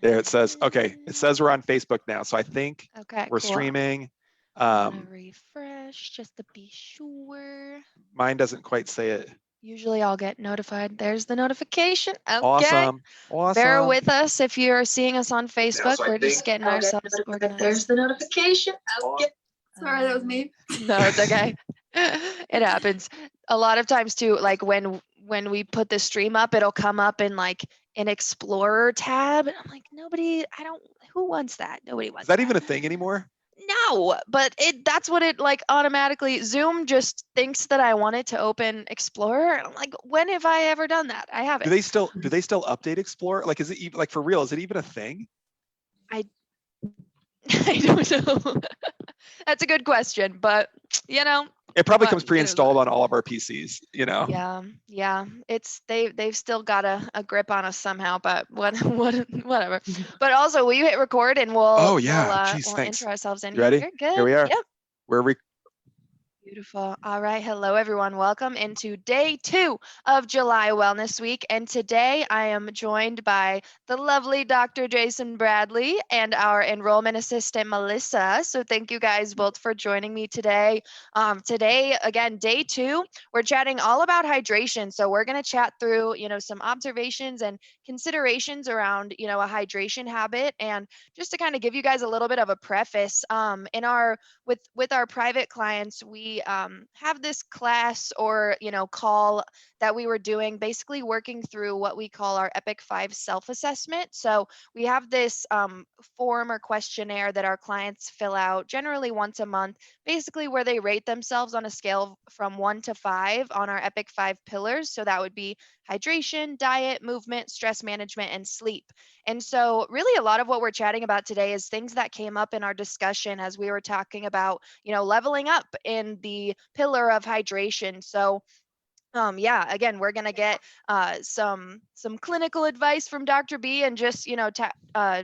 There it says, okay, it says we're on Facebook now. So I think Okay, we're cool. streaming. I'm gonna refresh just to be sure. Mine doesn't quite say it. Usually I'll get notified. There's the notification. Okay. Awesome. Bear Awesome. with us if you're seeing us on Facebook. So I We're just think getting I'll get ourselves notified. There's organized. the notification. Okay. Sorry, that was me. No, it's okay. It happens. A lot of times too, like when we put the stream up, it'll come up in like an Explorer tab. And I'm like, who wants that? Nobody wants Is that even a thing anymore? No, but that's what it like automatically. Zoom just thinks that I want it to open Explorer. And I'm like, when have I ever done that? I haven't. Do they still update Explorer? Like, is it even, like, for real? Is it even a thing? I don't know. That's a good question, but you know, It probably what- comes pre-installed on all of our PCs, you know? yeah. It's they've still got a grip on us somehow, but whatever. But also, will you hit record and Oh yeah. we'll Geez, thanks. intro ourselves in You ready? here? Good. Here we are. Yep. We're Beautiful. All right. Hello, everyone. Welcome into day 2 of July Wellness Week. And today I am joined by the lovely Dr. Jason Bradley and our enrollment assistant, Melissa. So thank you guys both for joining me today. Today, again, day 2, we're chatting all about hydration. So we're going to chat through, some observations and considerations around, a hydration habit. And just to kind of give you guys a little bit of a preface, with our private clients, we have this class or call that we were doing, basically working through what we call our Epic 5 self-assessment. So we have this form or questionnaire that our clients fill out generally once a month, basically where they rate themselves on a scale from 1 to 5 on our Epic 5 pillars. So that would be hydration, diet, movement, stress management, and sleep. And so, really, a lot of what we're chatting about today is things that came up in our discussion as we were talking about, leveling up in the pillar of hydration. So, yeah, again, we're gonna get some clinical advice from Dr. B, and just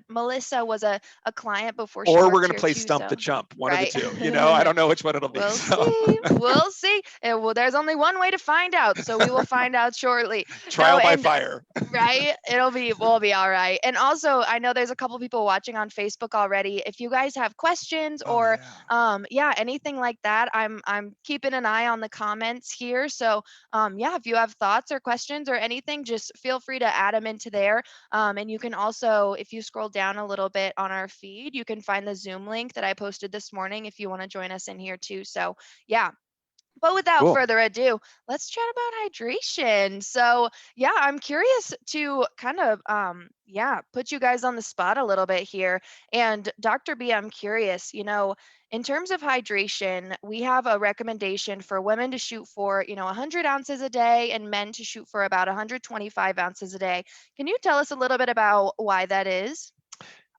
Melissa was a client before she Or we're worked gonna here play too, Stump so the Chump, one of the right. two. I don't know which one it'll be. We'll So. see. We'll see. Well, there's only one way to find out, so we will find out shortly. Trial by fire. Right, we'll be all right. And also, I know there's a couple people watching on Facebook already. If you guys have questions or anything like that, I'm keeping an eye on the comments here. So if you have thoughts or questions or anything, just feel free to add them into there. And you can also, if you scroll down a little bit on our feed, you can find the Zoom link that I posted this morning if you want to join us in here too. So yeah. But without further ado, let's chat about hydration. So yeah, I'm curious to kind of put you guys on the spot a little bit here. And Dr. B, I'm curious, in terms of hydration, we have a recommendation for women to shoot for, 100 ounces a day and men to shoot for about 125 ounces a day. Can you tell us a little bit about why that is?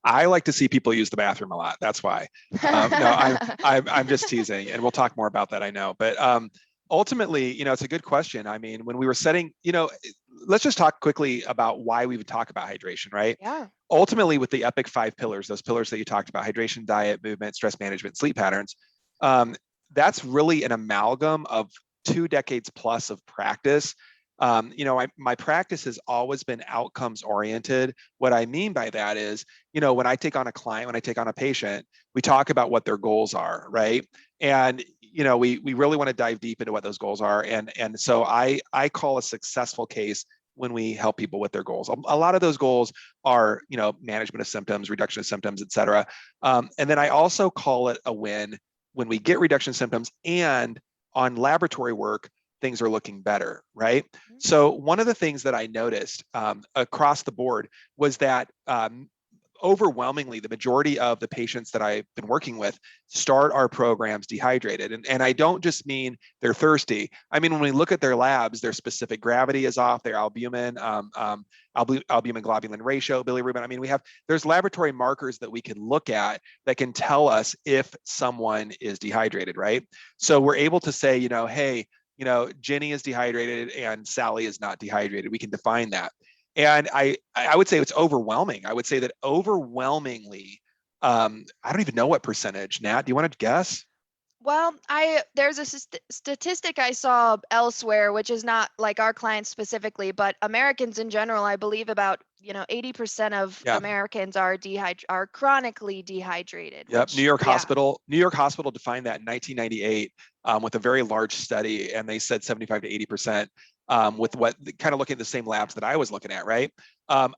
I like to see people use the bathroom a lot. That's why. No, I'm just teasing, and we'll talk more about that, I know. But ultimately, it's a good question. I mean, when we were setting, let's just talk quickly about why we would talk about hydration, right? Yeah. Ultimately, with the Epic 5 pillars, those pillars that you talked about, hydration, diet, movement, stress management, sleep patterns, that's really an amalgam of 2 decades plus of practice. My practice has always been outcomes oriented. What I mean by that is, when I take on a client, when I take on a patient, we talk about what their goals are, right? And we really want to dive deep into what those goals are. And so I call a successful case when we help people with their goals. A lot of those goals are, management of symptoms, reduction of symptoms, et cetera. And then I also call it a win when we get reduction of symptoms and on laboratory work, things are looking better, right? Mm-hmm. So one of the things that I noticed across the board was that overwhelmingly, the majority of the patients that I've been working with start our programs dehydrated. And I don't just mean they're thirsty. I mean, when we look at their labs, their specific gravity is off, their albumin, albumin globulin ratio, bilirubin. I mean, there's laboratory markers that we can look at that can tell us if someone is dehydrated, right? So we're able to say, hey, Jenny is dehydrated and Sally is not dehydrated. We can define that. And I would say it's overwhelming. I would say that overwhelmingly, I don't even know what percentage. Nat, do you want to guess? Well, there's a statistic I saw elsewhere, which is not like our clients specifically, but Americans in general, I believe about 80% of Yeah. Americans are chronically dehydrated. Yep. Which, New York yeah. Hospital. New York Hospital defined that in 1998 with a very large study, and they said 75 to 80% with what kind of looking at the same labs that I was looking at, right?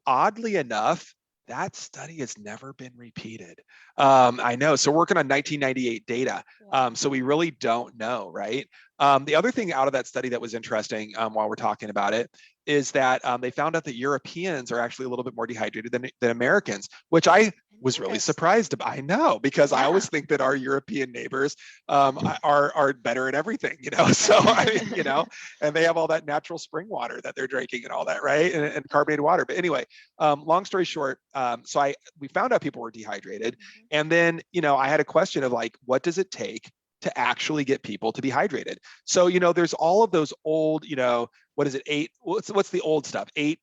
Oddly enough, that study has never been repeated. I know. So working on 1998 data. So we really don't know, right? The other thing out of that study that was interesting while we're talking about it is that they found out that Europeans are actually a little bit more dehydrated than Americans, which I was really Interesting. surprised about. I know, because I Yeah. always think that our European neighbors are better at everything, So I mean, and they have all that natural spring water that they're drinking and all that, right? And carbonated water. But anyway, long story short, so we found out people were dehydrated, Mhm. and then I had a question of like, what does it take to actually get people to be hydrated? So there's all of those old, what is it? What's the old stuff? Eight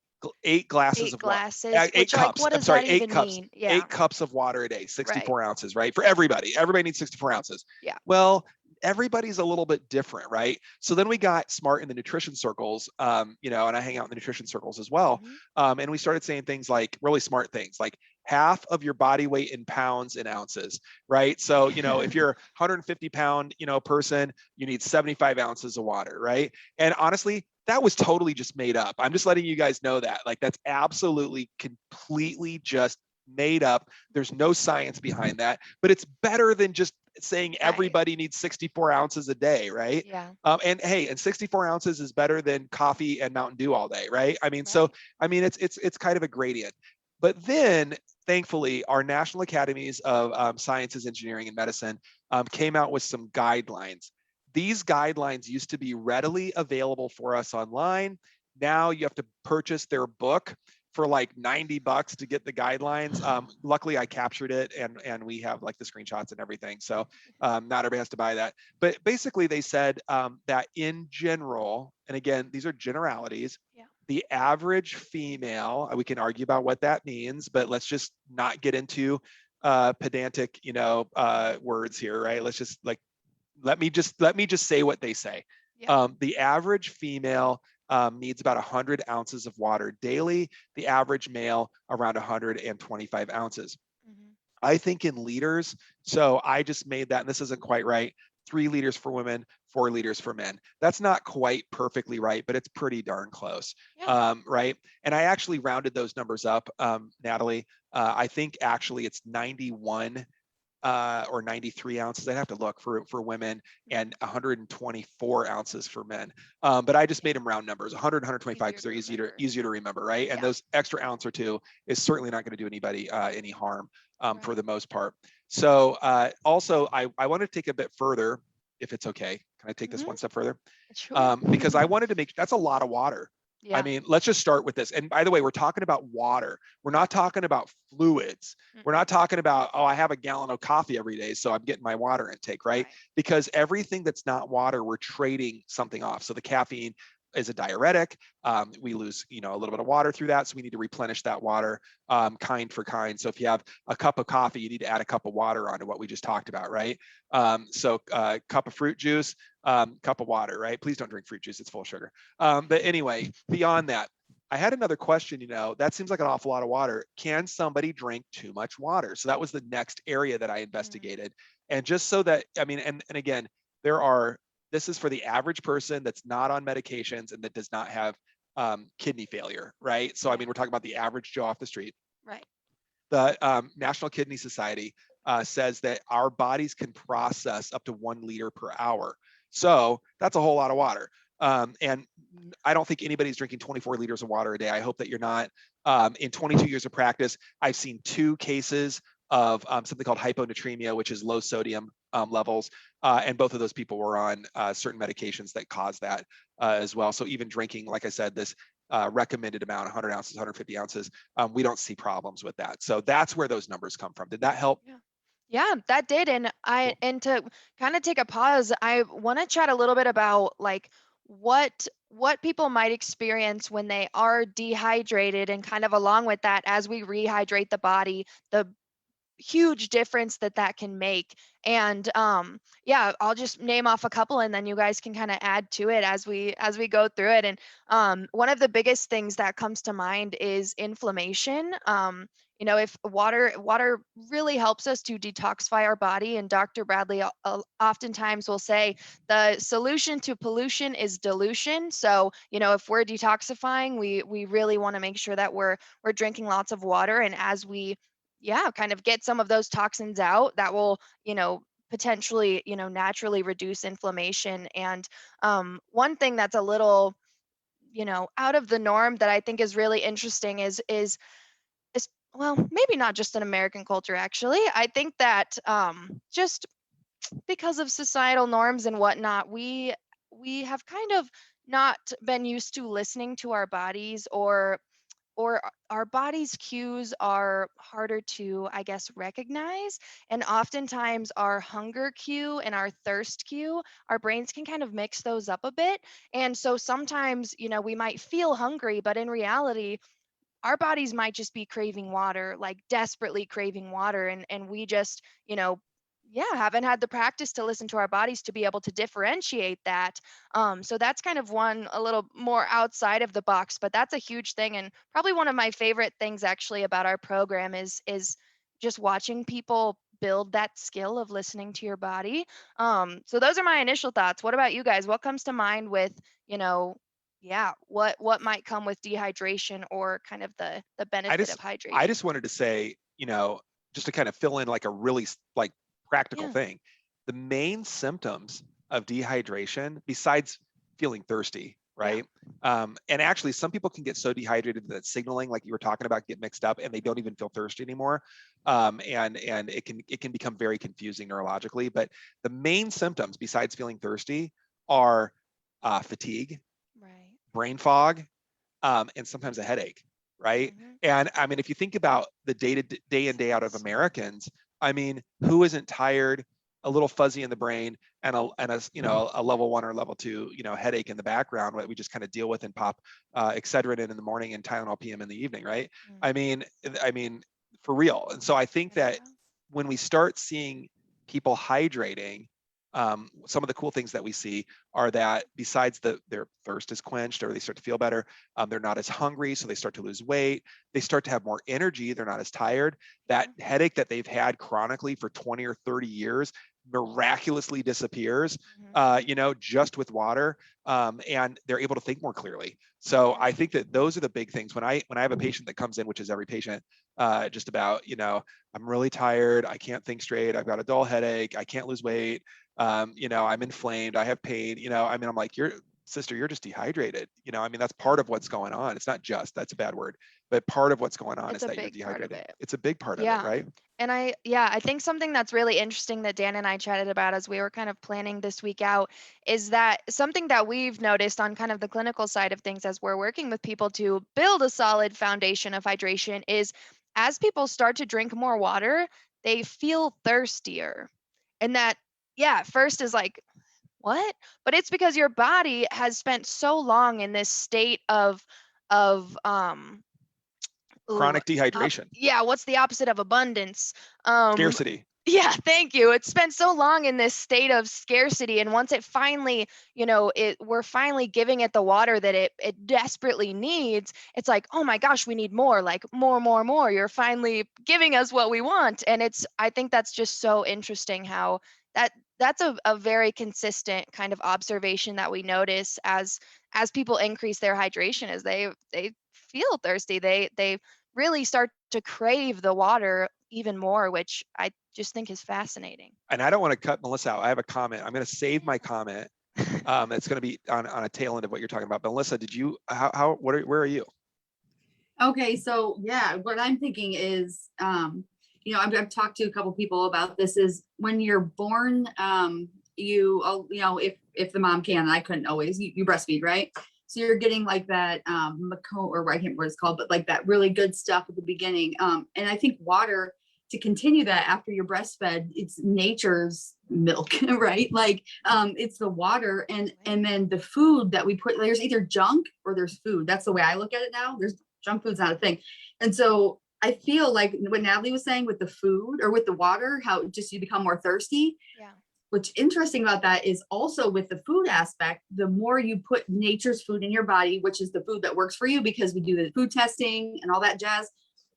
glasses 8 of water. glasses, Eight which, like, cups. what I'm does sorry, that eight even cups. mean? Yeah. 8 cups of water a day, Right. 64 ounces, right? For everybody. Everybody needs 64 ounces. Yeah. Well, everybody's a little bit different, right? So then we got smart in the nutrition circles, and I hang out in the nutrition circles as well. Mhm. And we started saying things like really smart things, like half of your body weight in pounds and ounces, right? So, if you're a 150-pound, person, you need 75 ounces of water, right? And honestly, that was totally just made up. I'm just letting you guys know that. Like, that's absolutely, completely just made up. There's no science behind that, but it's better than just saying Right. everybody needs 64 ounces a day, right? Yeah. And hey, and 64 ounces is better than coffee and Mountain Dew all day, right? I mean, so Right. I mean, it's kind of a gradient. But then, thankfully, our national academies of sciences, engineering, and medicine came out with some guidelines. These guidelines used to be readily available for us online. Now you have to purchase their book for like $90 to get the guidelines. Luckily, I captured it, and we have like the screenshots and everything. So not everybody has to buy that. But basically, they said that in general, and again, these are generalities. Yeah. The average female, we can argue about what that means, but let's just not get into pedantic, words here, right? Let's just like let me just say what they say. Yeah. The average female needs about 100 ounces of water daily. The average male around 125 ounces. Mhm. I think in liters, so I just made that, and this isn't quite right. 3 liters for women, 4 liters for men. That's not quite perfectly right, but it's pretty darn close, Yeah. right? And I actually rounded those numbers up, Natalie. I think actually it's 91 or 93 ounces. I'd have to look for women, and 124 ounces for men. But I just made them round numbers, 100, 125, because they're easier to remember, right? And Yeah. those extra ounce or two is certainly not going to do anybody any harm for Right. the most part. So also, I want to take a bit further, if it's okay. Can I take this Mhm. one step further? Sure. Because I wanted to make, that's a lot of water. I Yeah. mean, let's just start with this. And by the way, we're talking about water. We're not talking about fluids. We're not talking about, oh, I have a gallon of coffee every day, so I'm getting my water intake, right? Right. Because everything that's not water, we're trading something off. So the caffeine is a diuretic. We lose, a little bit of water through that. So we need to replenish that water kind for kind. So if you have a cup of coffee, you need to add a cup of water onto what we just talked about, right? So cup of fruit juice, cup of water, right? Please don't drink fruit juice. It's full of sugar. But anyway, beyond that, I had another question, that seems like an awful lot of water. Can somebody drink too much water? So that was the next area that I investigated. And just so that, I mean, and again, this is for the average person that's not on medications and that does not have kidney failure, right? So, I mean, we're talking about the average Joe off the street. Right. The National Kidney Society says that our bodies can process up to 1 liter per hour. So that's a whole lot of water. And I don't think anybody's drinking 24 liters of water a day. I hope that you're not. In 22 years of practice, I've seen 2 cases of something called hyponatremia, which is low sodium levels. And both of those people were on certain medications that cause that as well. So even drinking, like I said, this recommended amount, 100 ounces, 150 ounces, we don't see problems with that. So that's where those numbers come from. Did that help? Yeah. Yeah, that did. And to kind of take a pause, I want to chat a little bit about like what people might experience when they are dehydrated, and kind of along with that, as we rehydrate the body, the huge difference that can make. And yeah, I'll just name off a couple and then you guys can kind of add to it as we go through it. And one of the biggest things that comes to mind is inflammation. If water really helps us to detoxify our body, and Dr. Bradley oftentimes will say the solution to pollution is dilution. So if we're detoxifying, we really want to make sure that we're drinking lots of water, and as we kind of get some of those toxins out, that will potentially naturally reduce inflammation. And one thing that's a little out of the norm that I think is really interesting is well, maybe not just in American culture, actually. I think that just because of societal norms and whatnot, we have kind of not been used to listening to our bodies, or our body's cues are harder to, I guess, recognize. And oftentimes our hunger cue and our thirst cue, our brains can kind of mix those up a bit. And so sometimes, we might feel hungry, but in reality, our bodies might just be craving water, like desperately craving water. And we just, haven't had the practice to listen to our bodies to be able to differentiate that. So that's kind of one a little more outside of the box, but that's a huge thing. And probably one of my favorite things actually about our program is just watching people build that skill of listening to your body. So those are my initial thoughts. What about you guys? What comes to mind with, you know, what might come with dehydration, or kind of the benefit of I hydration? just wanted to say, just to kind of fill in like a really like practical Yeah. thing, the main symptoms of dehydration, besides feeling thirsty, right? And actually, some people can get so dehydrated that signaling, like you were talking about, get mixed up, and they don't even feel thirsty anymore. And it can become very confusing neurologically. But the main symptoms, besides feeling thirsty, are fatigue, Right. brain fog, and sometimes a headache, right? Mhm. And I mean, if you think about the day in, day out of Americans, I mean, who isn't tired, a little fuzzy in the brain, and a level 1 or level 2 headache in the background that we just kind of deal with and pop Excedrin in the morning and Tylenol PM in the evening, right? I Mhm. mean, for real. And so I think that Yeah. when we start seeing people hydrating, some of the cool things that we see are that besides their thirst is quenched, or they start to feel better, they're not as hungry, so they start to lose weight, they start to have more energy, they're not as tired. That Yeah. headache that they've had chronically for 20 or 30 years miraculously disappears, Mhm. just with water, and they're able to think more clearly. So Yeah. I think that those are the big things. When I have a patient that comes in, which is every patient, just about, I'm really tired, I can't think straight, I've got a dull headache, I can't lose weight, I'm inflamed, I have pain, I'm like, you're just dehydrated. That's part of what's going on. It's not just, that's a bad word, but part of what's going on It's is a that you're big part of dehydrated. it. It's a big part of it, Yeah. right? And I think something that's really interesting that Dan and I chatted about as we were kind of planning this week out is that something that we've noticed on kind of the clinical side of things as we're working with people to build a solid foundation of hydration is, as people start to drink more water, they feel thirstier. And that, yeah, first is like, what? But it's because your body has spent so long in this state of ooh, Chronic dehydration, yeah, what's the opposite of abundance? Um, scarcity. yeah, thank you. It's spent so long in this state of scarcity, and once it finally, we're finally giving it the water that it desperately needs. It's like, oh my gosh, we need more, like more, more, more. You're finally giving us what we want, and I think that's just so interesting how that that's a very consistent kind of observation that we notice as people increase their hydration, as they feel thirsty, they really start to crave the water even more, which I just think is fascinating. And I don't want to cut Melissa out. I have a comment. I'm going to save my Yeah. comment. It's going to be on a tail end of what you're talking about. But Melissa, did you, where are you? Okay, so yeah, what I'm thinking is, I've talked to a couple people about this. Is when you're born, if the mom can, I couldn't always. You breastfeed, right? So you're getting like that or I can't remember what it's called, but like that really good stuff at the beginning. And I think water, to continue that after you're breastfed, it's nature's milk, right? Like it's the water, and then the food that we put. There's either junk or there's food. That's the way I look at it now. There's junk food's not a thing. And so I feel like what Natalie was saying with the food or with the water, how just you become more thirsty. Yeah. What's interesting about that is also with the food aspect, the more you put nature's food in your body, which is the food that works for you, because we do the food testing and all that jazz.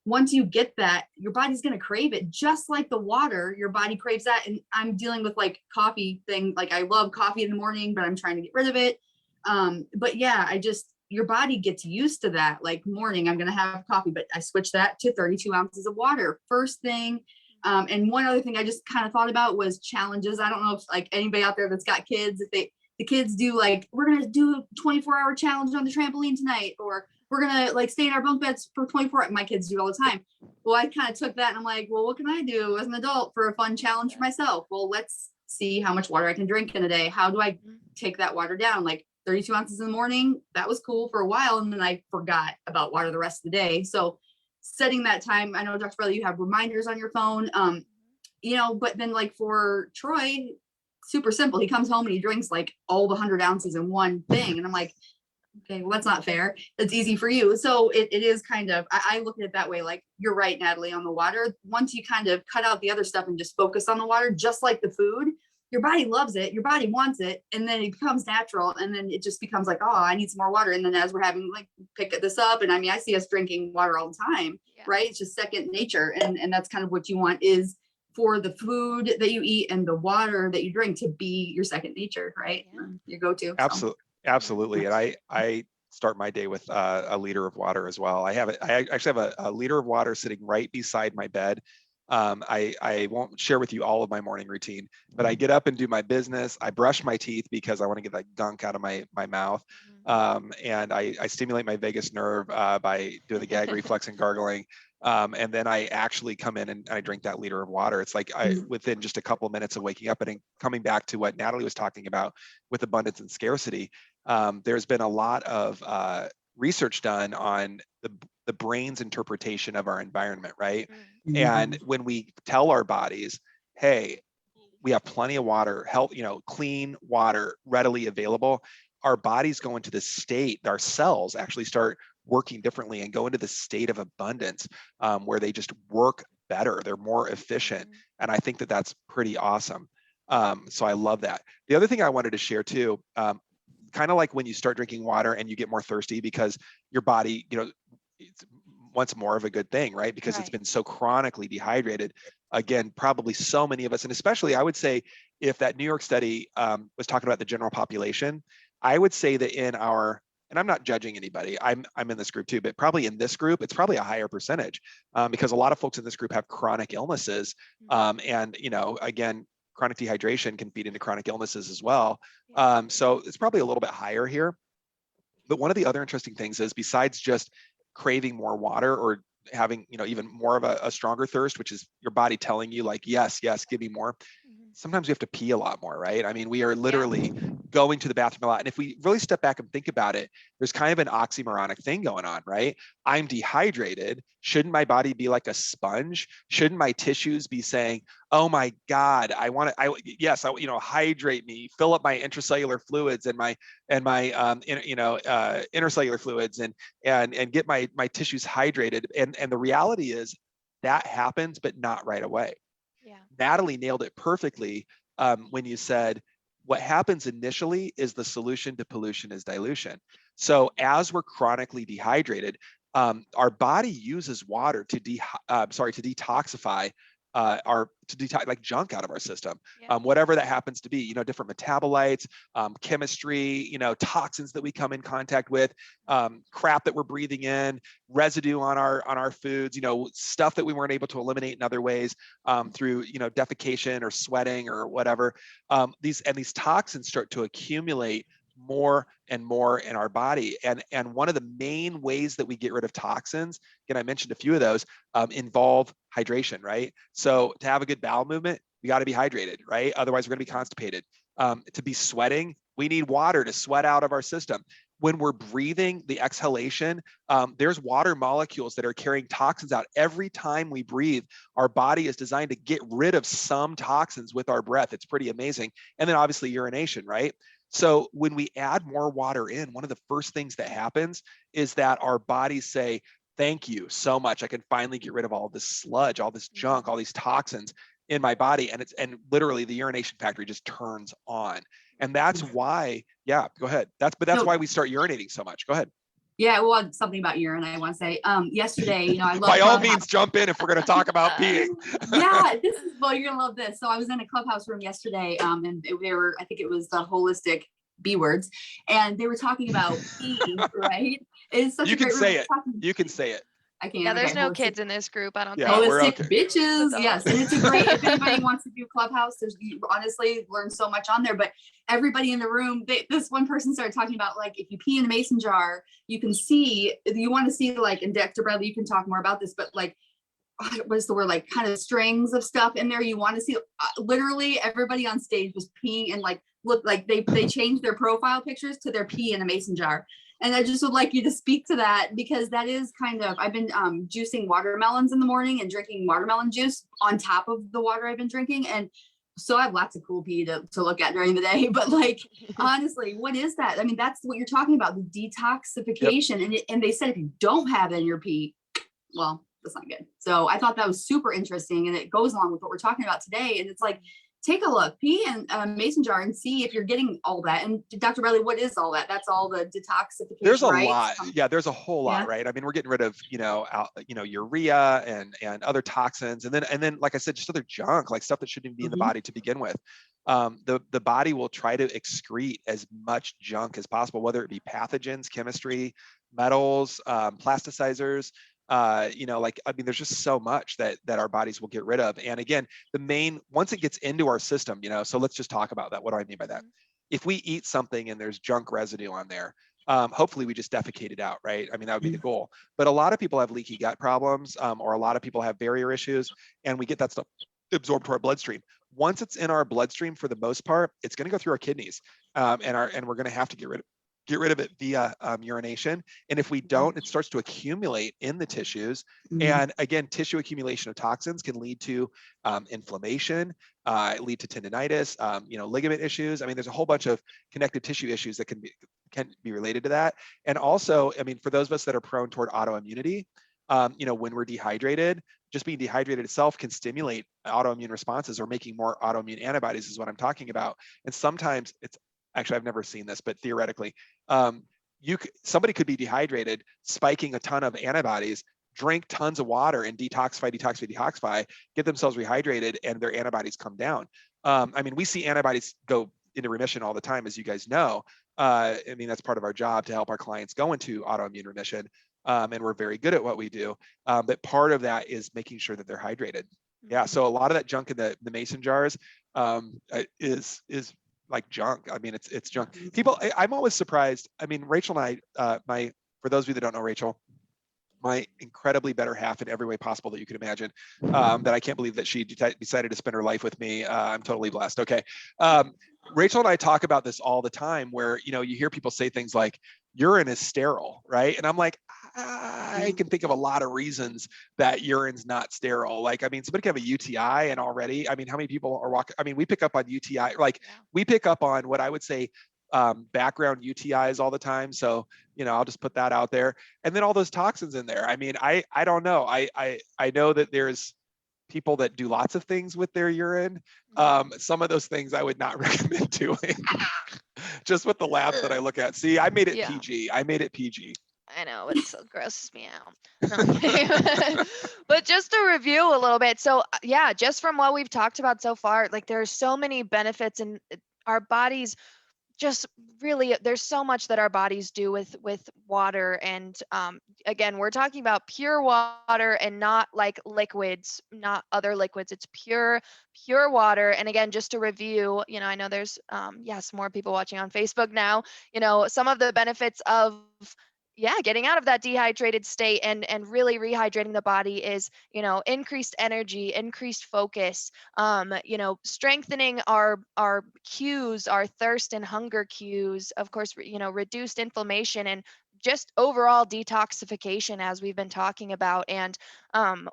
Once you get that, your body's going to crave it just like the water. Your body craves that. And I'm dealing with like coffee thing. Like I love coffee in the morning, but I'm trying to get rid of it. But yeah, your body gets used to that. Like morning, I'm going to have coffee, but I switch that to 32 ounces of water first thing. And one other thing I just kind of thought about was challenges. I don't know if like anybody out there that's got kids, if the kids do like, we're going to do a 24-hour challenge on the trampoline tonight, or we're going to like stay in our bunk beds for 24 hours. My kids do all the time. Well, I kind of took that and I'm like, well, what can I do as an adult for a fun challenge for myself? Well, let's see how much water I can drink in a day. How do I take that water down? Like 32 ounces in the morning, that was cool for a while. And then I forgot about water the rest of the day. So setting that time, I know Dr. Bradley, you have reminders on your phone, but then like for Troy, super simple. He comes home and he drinks like all the 100 ounces in one thing. And I'm like, okay, well, that's not fair. That's easy for you. So it is kind of, I look at it that way. Like you're right, Natalie, on the water. Once you kind of cut out the other stuff and just focus on the water, just like the food, your body loves it, your body wants it, and then it becomes natural, and then it just becomes like, oh, I need some more water. And then as we're having like pick this up, and I mean, I see us drinking water all the time, right? It's just second nature, and that's kind of what you want is for the food that you eat and the water that you drink to be your second nature, right? Your go-to. Absolutely. And I start my day with a liter of water as well. I actually have a liter of water sitting right beside my bed. I won't share with you all of my morning routine, but I get up and do my business. I brush my teeth because I want to get that gunk out of my mouth. And I stimulate my vagus nerve by doing the gag reflex and gargling. And then I actually come in and I drink that liter of water. It's like within just a couple of minutes of waking up. And coming back to what Natalie was talking about with abundance and scarcity, there's been a lot of research done on the brain's interpretation of our environment, right? And when we tell our bodies, hey, we have plenty of water, clean water readily available, our bodies go into this state, our cells actually start working differently and go into the state of abundance where they just work better, they're more efficient. And I think that that's pretty awesome. So I love that. The other thing I wanted to share too, kind of like when you start drinking water and you get more thirsty because your body, wants more of a good thing, right? Because it's been so chronically dehydrated. Again, probably so many of us, and especially I would say if that New York study was talking about the general population, I would say that in our, and I'm not judging anybody, I'm in this group too, but probably in this group, it's probably a higher percentage because a lot of folks in this group have chronic illnesses. And, again, chronic dehydration can feed into chronic illnesses as well. So it's probably a little bit higher here. But one of the other interesting things is besides just craving more water or having, even more of a stronger thirst, which is your body telling you like, yes, give me more. Sometimes we have to pee a lot more, right? I mean, we are literally going to the bathroom a lot. And if we really step back and think about it, there's kind of an oxymoronic thing going on, right? I'm dehydrated. Shouldn't my body be like a sponge? Shouldn't my tissues be saying, oh my God, hydrate me, fill up my intracellular fluids and my intercellular fluids and get my tissues hydrated. And the reality is that happens, but not right away. Natalie nailed it perfectly when you said, what happens initially is the solution to pollution is dilution. So as we're chronically dehydrated, our body uses water to detoxify like junk out of our system, whatever that happens to be, different metabolites, chemistry, toxins that we come in contact with, crap that we're breathing in, residue on our foods, stuff that we weren't able to eliminate in other ways through, defecation or sweating or whatever. These toxins start to accumulate more and more in our body. And one of the main ways that we get rid of toxins, again, I mentioned a few of those, involve hydration, right? So to have a good bowel movement, we got to be hydrated, right? Otherwise, we're going to be constipated. To be sweating, we need water to sweat out of our system. When we're breathing, the exhalation, there's water molecules that are carrying toxins out. Every time we breathe, our body is designed to get rid of some toxins with our breath. It's pretty amazing. And then obviously urination, right? So when we add more water in, one of the first things that happens is that our bodies say, thank you so much. I can finally get rid of all this sludge, all this junk, all these toxins in my body. And literally the urination factory just turns on. And that's why, yeah, go ahead. That's No. why we start urinating so much. Go ahead. Yeah, well, something about urine I want to say. Yesterday, I love By all Clubhouse. means, jump in if we're going to talk about peeing. Yeah, well, you're gonna love this. So I was in a Clubhouse room yesterday, and they were, I think it was the holistic B words, and they were talking about peeing, right? It's such You a can great say room. it. You can say it. I can't. Yeah, there's okay, no holistic. kids in this group. I don't Yeah, think. we're Holistic okay. bitches, Adults. yes, and it's a great. If anybody wants to do Clubhouse, you honestly learn so much on there. But everybody in the room, this one person started talking about, like, if you pee in a mason jar, you can see. If you want to see, like, and Dr. Bradley, you can talk more about this, but like, what's the word, like, kind of strings of stuff in there. You want to see, literally everybody on stage was peeing, and like, look, like they changed their profile pictures to their pee in a mason jar. And I just would like you to speak to that, because that is kind of, I've been juicing watermelons in the morning and drinking watermelon juice on top of the water I've been drinking. And so I have lots of cool pee to look at during the day. But like, honestly, what is that? I mean, that's what you're talking about, the detoxification. Yep. And they said if you don't have it in your pee, well, that's not good. So I thought that was super interesting, and it goes along with what we're talking about today. And it's like, take a look, pee in a mason jar and see if you're getting all that. And Dr. Bradley, what is all that? That's all the detoxification. There's a right? lot. Yeah, there's a whole lot, right? I mean, we're getting rid of, urea and other toxins. And then, like I said, just other junk, like stuff that shouldn't even be in the body to begin with. The body will try to excrete as much junk as possible, whether it be pathogens, chemistry, metals, plasticizers. There's just so much that our bodies will get rid of. And again, once it gets into our system, so let's just talk about that. What do I mean by that? If we eat something and there's junk residue on there, hopefully we just defecate it out, right? I mean, that would be the goal. But a lot of people have leaky gut problems, or a lot of people have barrier issues, and we get that stuff absorbed to our bloodstream. Once it's in our bloodstream, for the most part, it's going to go through our kidneys, and we're going to have to get rid of it via urination. And if we don't, it starts to accumulate in the tissues. And again, tissue accumulation of toxins can lead to inflammation, lead to tendinitis, ligament issues. I mean, there's a whole bunch of connective tissue issues that can be related to that. And also, I mean, for those of us that are prone toward autoimmunity, when we're dehydrated, just being dehydrated itself can stimulate autoimmune responses, or making more autoimmune antibodies is what I'm talking about. And sometimes actually, I've never seen this, but theoretically, somebody could be dehydrated, spiking a ton of antibodies, drink tons of water, and detoxify, get themselves rehydrated, and their antibodies come down. I mean, we see antibodies go into remission all the time, as you guys know. I mean, that's part of our job, to help our clients go into autoimmune remission. And we're very good at what we do. But part of that is making sure that they're hydrated. Yeah. So a lot of that junk in the mason jars is like junk. I mean, it's junk. People, I'm always surprised. I mean, Rachel and I, for those of you that don't know Rachel, my incredibly better half in every way possible that you could imagine, that I can't believe that she decided to spend her life with me. I'm totally blessed. Okay. Rachel and I talk about this all the time, where, you hear people say things like, urine is sterile, right? And I'm like, I can think of a lot of reasons that urine's not sterile. Like, I mean, somebody can have a UTI, and already, I mean, how many people are walking? I mean, we pick up on UTI, like we pick up on what I would say background UTIs all the time. So, I'll just put that out there. And then all those toxins in there. I mean, I don't know. I know that there's people that do lots of things with their urine. Some of those things I would not recommend doing. Just with the labs that I look at. See, I made it PG. I made it PG. I know, it so grosses me out. No. But just to review a little bit. So yeah, just from what we've talked about so far, like there's so many benefits, and our bodies just really, there's so much that our bodies do with water. And again, we're talking about pure water, and not like liquids, not other liquids. It's pure water. And again, just to review, I know there's yes, more people watching on Facebook now. Some of the benefits of getting out of that dehydrated state and really rehydrating the body is, increased energy, increased focus, strengthening our cues, our thirst and hunger cues, of course, reduced inflammation, and just overall detoxification, as we've been talking about. And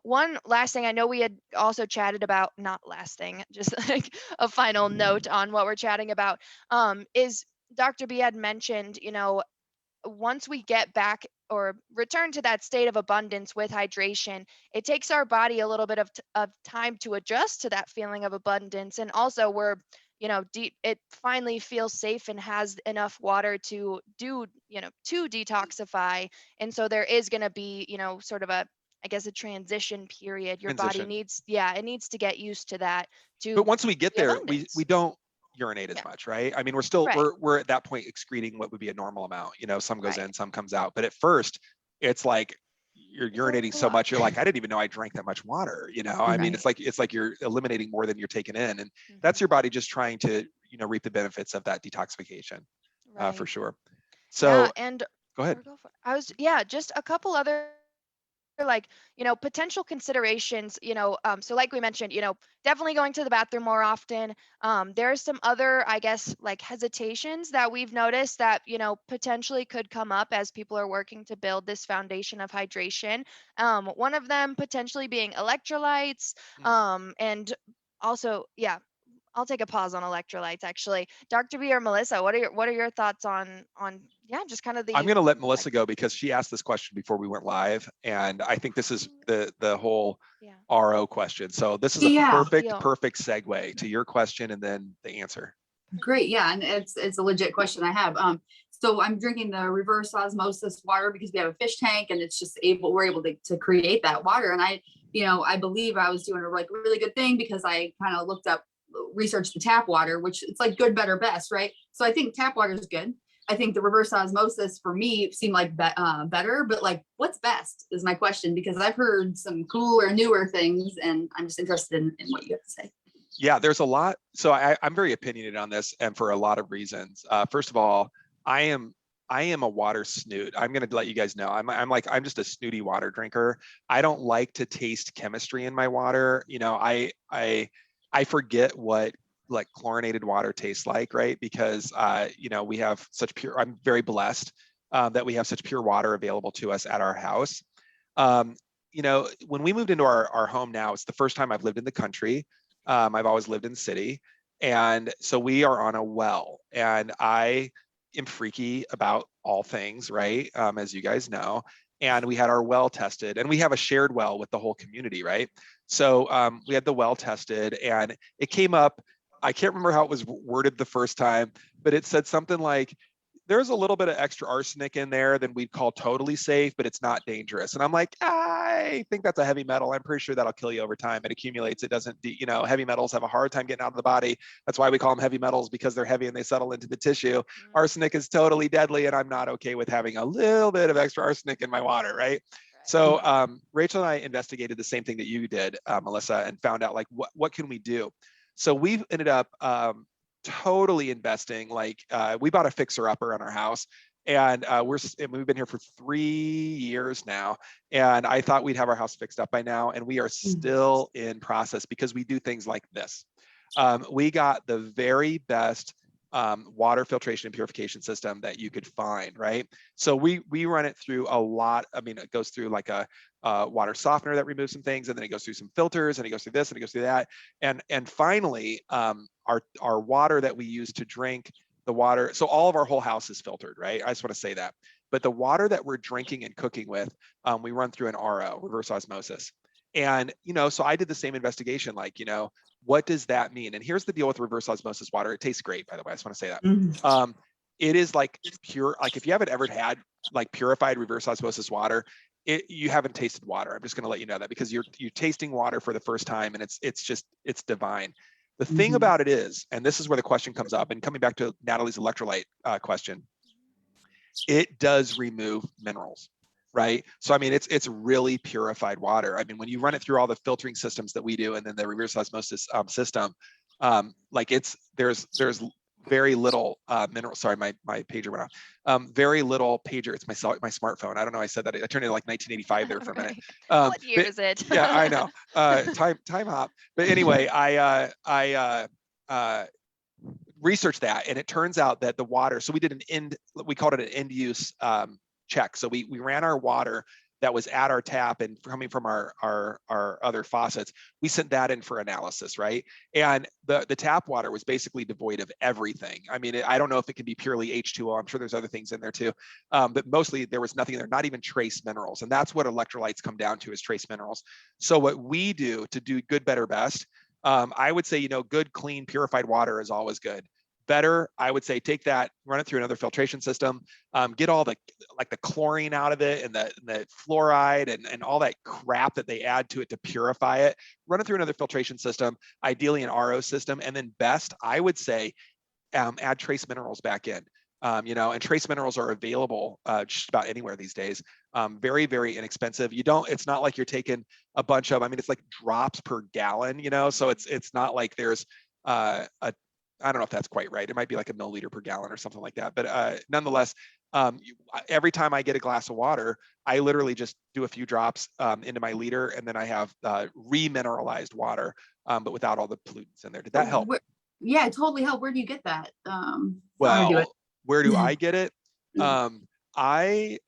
one last thing, I know we had also chatted about, not last thing, just like a final note on what we're chatting about, is Dr. B had mentioned, once we get back or return to that state of abundance with hydration, it takes our body a little bit of time to adjust to that feeling of abundance. And also we're, it finally feels safe and has enough water to do, to detoxify. And so there is going to be, sort of a, I guess, a transition period. Your body Transition. needs, yeah, it needs to get used to that But to once we get the there, we abundance. don't urinate as Yeah. much, right? I mean, we're still Right. we're at that point excreting what would be a normal amount. Some goes Right. in, some comes out. But at first, it's like you're It's urinating a so lot. much, you're like, I didn't even know I drank that much water. I mean, Right. it's like you're eliminating more than you're taking in, and that's Mhm. your body just trying to reap the benefits of that detoxification, for Right. sure. Yeah, So and go ahead. or go for it. I was, yeah, just a couple other, like, potential considerations, so like we mentioned, definitely going to the bathroom more often. There are some other, I guess, like hesitations that we've noticed that, potentially could come up as people are working to build this foundation of hydration. One of them potentially being electrolytes, and also, yeah, I'll take a pause on electrolytes actually. Dr. B or Melissa, what are your thoughts on, yeah, just kind of I'm the going to let Melissa go effect? because she asked this question before we went live, and I think this is the whole Yeah. RO question. So this is a Yeah. Deal. perfect segue to your question and then the answer. Great. Yeah. And it's a legit question I have. So I'm drinking the reverse osmosis water because we have a fish tank and it's just we're able to create that water. And I believe I was doing a like really good thing because I kind of researched the tap water, which it's like good, better, best, right? So I think tap water is good. I think the reverse osmosis for me seemed like better, but like what's best is my question because I've heard some cooler, newer things and I'm just interested in what you have to say. Yeah, there's a lot. So I'm very opinionated on this, and for a lot of reasons. First of all, I am a water snoot. I'm going to let you guys know. I'm just a snooty water drinker. I don't like to taste chemistry in my water. I forget what like chlorinated water tastes like, right? Because we have such pure. I'm very blessed that we have such pure water available to us at our house. Um, when we moved into our home now, it's the first time I've lived in the country. I've always lived in the city. And so we are on a well. And I am freaky about all things, right? As you guys know. And we had our well tested, and we have a shared well with the whole community, right? So we had the well tested, and it came up. I can't remember how it was worded the first time, but it said something like, there's a little bit of extra arsenic in there than we'd call totally safe, but it's not dangerous. And I'm like, I think that's a heavy metal. I'm pretty sure that'll kill you over time. It accumulates. It doesn't, heavy metals have a hard time getting out of the body. That's why we call them heavy metals, because they're heavy and they settle into the tissue. Arsenic is totally deadly, and I'm not okay with having a little bit of extra arsenic in my water, right? So Rachel and I investigated the same thing that you did, Melissa, and found out like what can we do. So we've ended up totally investing. Like we bought a fixer upper on our house, and we've been here for 3 years now, and I thought we'd have our house fixed up by now, and we are still in process because we do things like this. We got the very best water filtration and purification system that you could find, right? So we run it through a lot. I mean, it goes through like a water softener that removes some things, and then it goes through some filters, and it goes through this, and it goes through that, and finally, our water that we use to drink the water. So all of our whole house is filtered, right? I just want to say that. But the water that we're drinking and cooking with, we run through an RO, reverse osmosis. And so I did the same investigation, like what does that mean? And here's the deal with reverse osmosis water. It tastes great, by the way. I just want to say that. It is like pure, like if you haven't ever had like purified reverse osmosis water, you haven't tasted water. I'm just going to let you know that because you're tasting water for the first time, and it's divine. The thing about it is, and this is where the question comes up, and coming back to Natalie's electrolyte question, it does remove minerals, right? So I mean, it's really purified water. I mean, when you run it through all the filtering systems that we do, and then the reverse osmosis system, like there's very little mineral. Sorry, my pager went off. Very little pager. It's my smartphone. I don't know. I said that. I turned it like 1985 there for a minute. What year is it? Yeah, I know. Time hop. But anyway, I researched that, and it turns out that the water. So we did we called it an end use check. So we ran our water that was at our tap and coming from our other faucets, we sent that in for analysis, right? And the tap water was basically devoid of everything. I mean, I don't know if it can be purely H2O. I'm sure there's other things in there too, but mostly there was nothing in there, not even trace minerals. And that's what electrolytes come down to, is trace minerals. So what we do to do good, better, best, I would say, you know, good, clean, purified water is always good. Better, I would say, take that, run it through another filtration system, get all the like the chlorine out of it and the fluoride and all that crap that they add to it to purify it. Run it through another filtration system, ideally an RO system, and then best, I would say, add trace minerals back in. You know, and trace minerals are available just about anywhere these days. Very, very inexpensive. You don't, it's not like you're taking a bunch of, I mean, it's like drops per gallon, you know, so it's not like there's I don't know if that's quite right. It might be like a milliliter per gallon or something like that. But nonetheless, every time I get a glass of water, I literally just do a few drops into my liter, and then I have remineralized water, but without all the pollutants in there. Did that help? Yeah, it totally helped. Where do you get that? I wanna do it. Well, where do I get it? I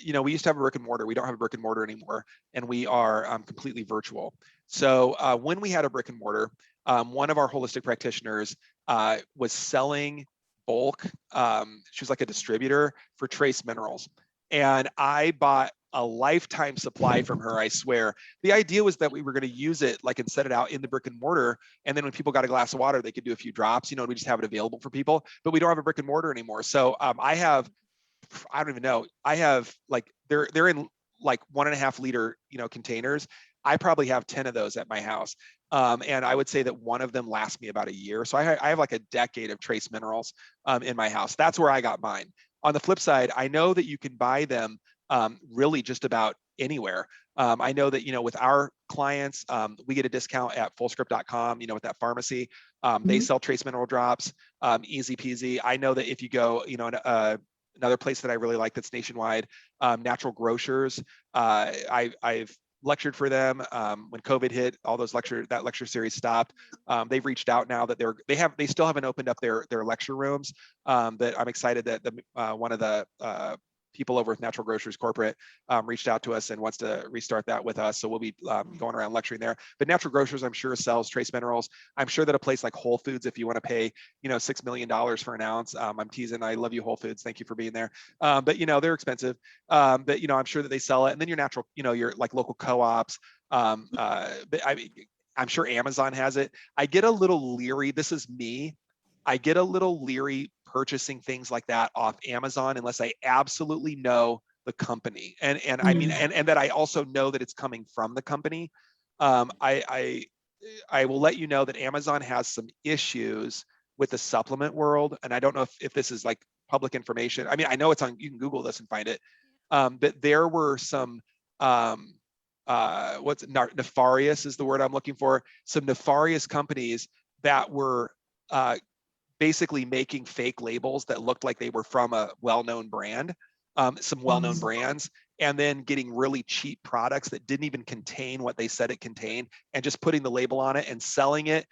you know, we used to have a brick and mortar. We don't have a brick and mortar anymore, and we are completely virtual. So when we had a brick and mortar, one of our holistic practitioners was selling bulk. She was like a distributor for trace minerals, and I bought a lifetime supply from her. I swear. The idea was that we were going to use it like and set it out in the brick and mortar, and then when people got a glass of water, they could do a few drops. You know, we just have it available for people. But we don't have a brick and mortar anymore. So I don't even know. I have like they're in like 1.5 liter, you know, containers. I probably have 10 of those at my house. And I would say that one of them lasts me about a year. So I have like a decade of trace minerals in my house. That's where I got mine. On the flip side, I know that you can buy them really just about anywhere. I know that, you know, with our clients, we get a discount at fullscript.com, you know, with that pharmacy. They sell trace mineral drops, easy peasy. I know that if you go, you know, another place that I really like that's nationwide, Natural Grocers. I've lectured for them when COVID hit. All those that lecture series stopped. They've reached out now that they still haven't opened up their lecture rooms. But I'm excited that one of the people over with Natural Grocers Corporate reached out to us and wants to restart that with us. So we'll be going around lecturing there. But Natural Grocers, I'm sure, sells trace minerals. I'm sure that a place like Whole Foods, if you want to pay, you know, $6 million for an ounce, I'm teasing. I love you, Whole Foods. Thank you for being there. But you know, they're expensive. But you know, I'm sure that they sell it. And then your natural, you know, your like local co-ops. But I'm sure Amazon has it. I get a little leery. This is me. I get a little leery purchasing things like that off Amazon unless I absolutely know the company, and I mean, and that I also know that it's coming from the company. I will let you know that Amazon has some issues with the supplement world, and I don't know if this is like public information. I mean, I know it's on. You can Google this and find it. But there were some nefarious is the word I'm looking for. Some nefarious companies that were basically making fake labels that looked like they were from a well-known brand, some well-known brands, and then getting really cheap products that didn't even contain what they said it contained, and just putting the label on it and selling it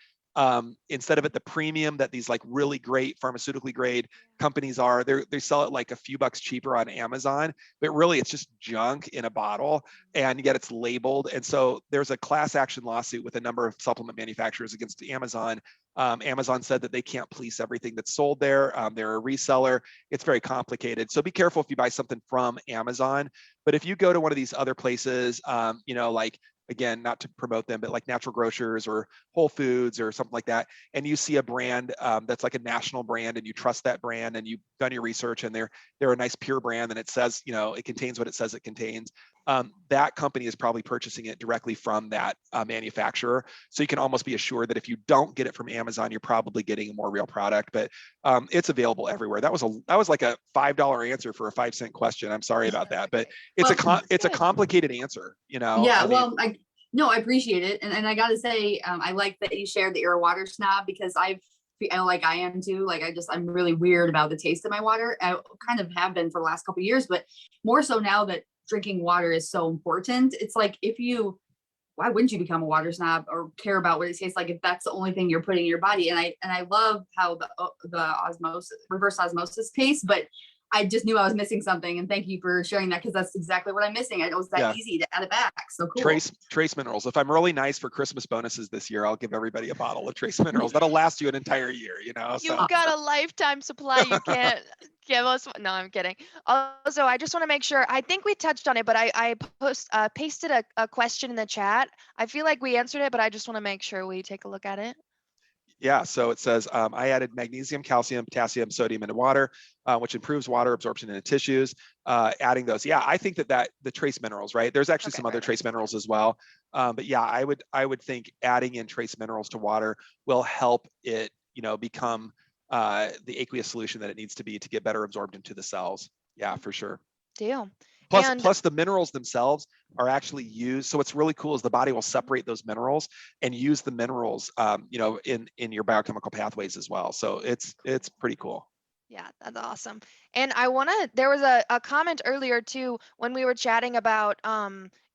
instead of at the premium that these like really great pharmaceutically grade companies are. They sell it like a few bucks cheaper on Amazon, but really it's just junk in a bottle, and yet it's labeled. And so there's a class action lawsuit with a number of supplement manufacturers against Amazon. Amazon said that they can't police everything that's sold there. They're a reseller. It's very complicated. So be careful if you buy something from Amazon. But if you go to one of these other places, you know, like, again, not to promote them, but like Natural Grocers or Whole Foods or something like that, and you see a brand that's like a national brand, and you trust that brand, and you've done your research, and they're a nice pure brand, and it says, you know, it contains what it says it contains. That company is probably purchasing it directly from that manufacturer. So you can almost be assured that if you don't get it from Amazon, you're probably getting a more real product. But it's available everywhere. That was like a $5 answer for a 5-cent question. I'm sorry about that, but it's a complicated answer, you know. Yeah, I appreciate it, and I gotta say, I like that you shared that you're a water snob, because I am too. Like I'm really weird about the taste of my water. I kind of have been for the last couple of years, but more so now that drinking water is so important. It's like, why wouldn't you become a water snob or care about what it tastes like if that's the only thing you're putting in your body? And I love how the reverse osmosis tastes, but I just knew I was missing something, and thank you for sharing that, because that's exactly what I'm missing. It was that Yeah. easy to add it back. So cool. Trace minerals. If I'm really nice for Christmas bonuses this year, I'll give everybody a bottle of trace minerals. That'll last you an entire year, you know. You've So got a lifetime supply. You can't give us. No, I'm kidding. Also, I just want to make sure. I think we touched on it, but I pasted a question in the chat. I feel like we answered it, but I just want to make sure we take a look at it. yeah, so it says, I added magnesium, calcium, potassium, sodium into water, which improves water absorption into tissues. Adding those, yeah, I think that the trace minerals, right? There's actually some other trace minerals as well, but yeah, I would think adding in trace minerals to water will help it, become the aqueous solution that it needs to be to get better absorbed into the cells. Yeah, for sure. Deal. Plus the minerals themselves are actually used. So what's really cool is the body will separate those minerals and use the minerals, in your biochemical pathways as well. So it's pretty cool. Yeah, that's awesome. And there was a comment earlier too when we were chatting about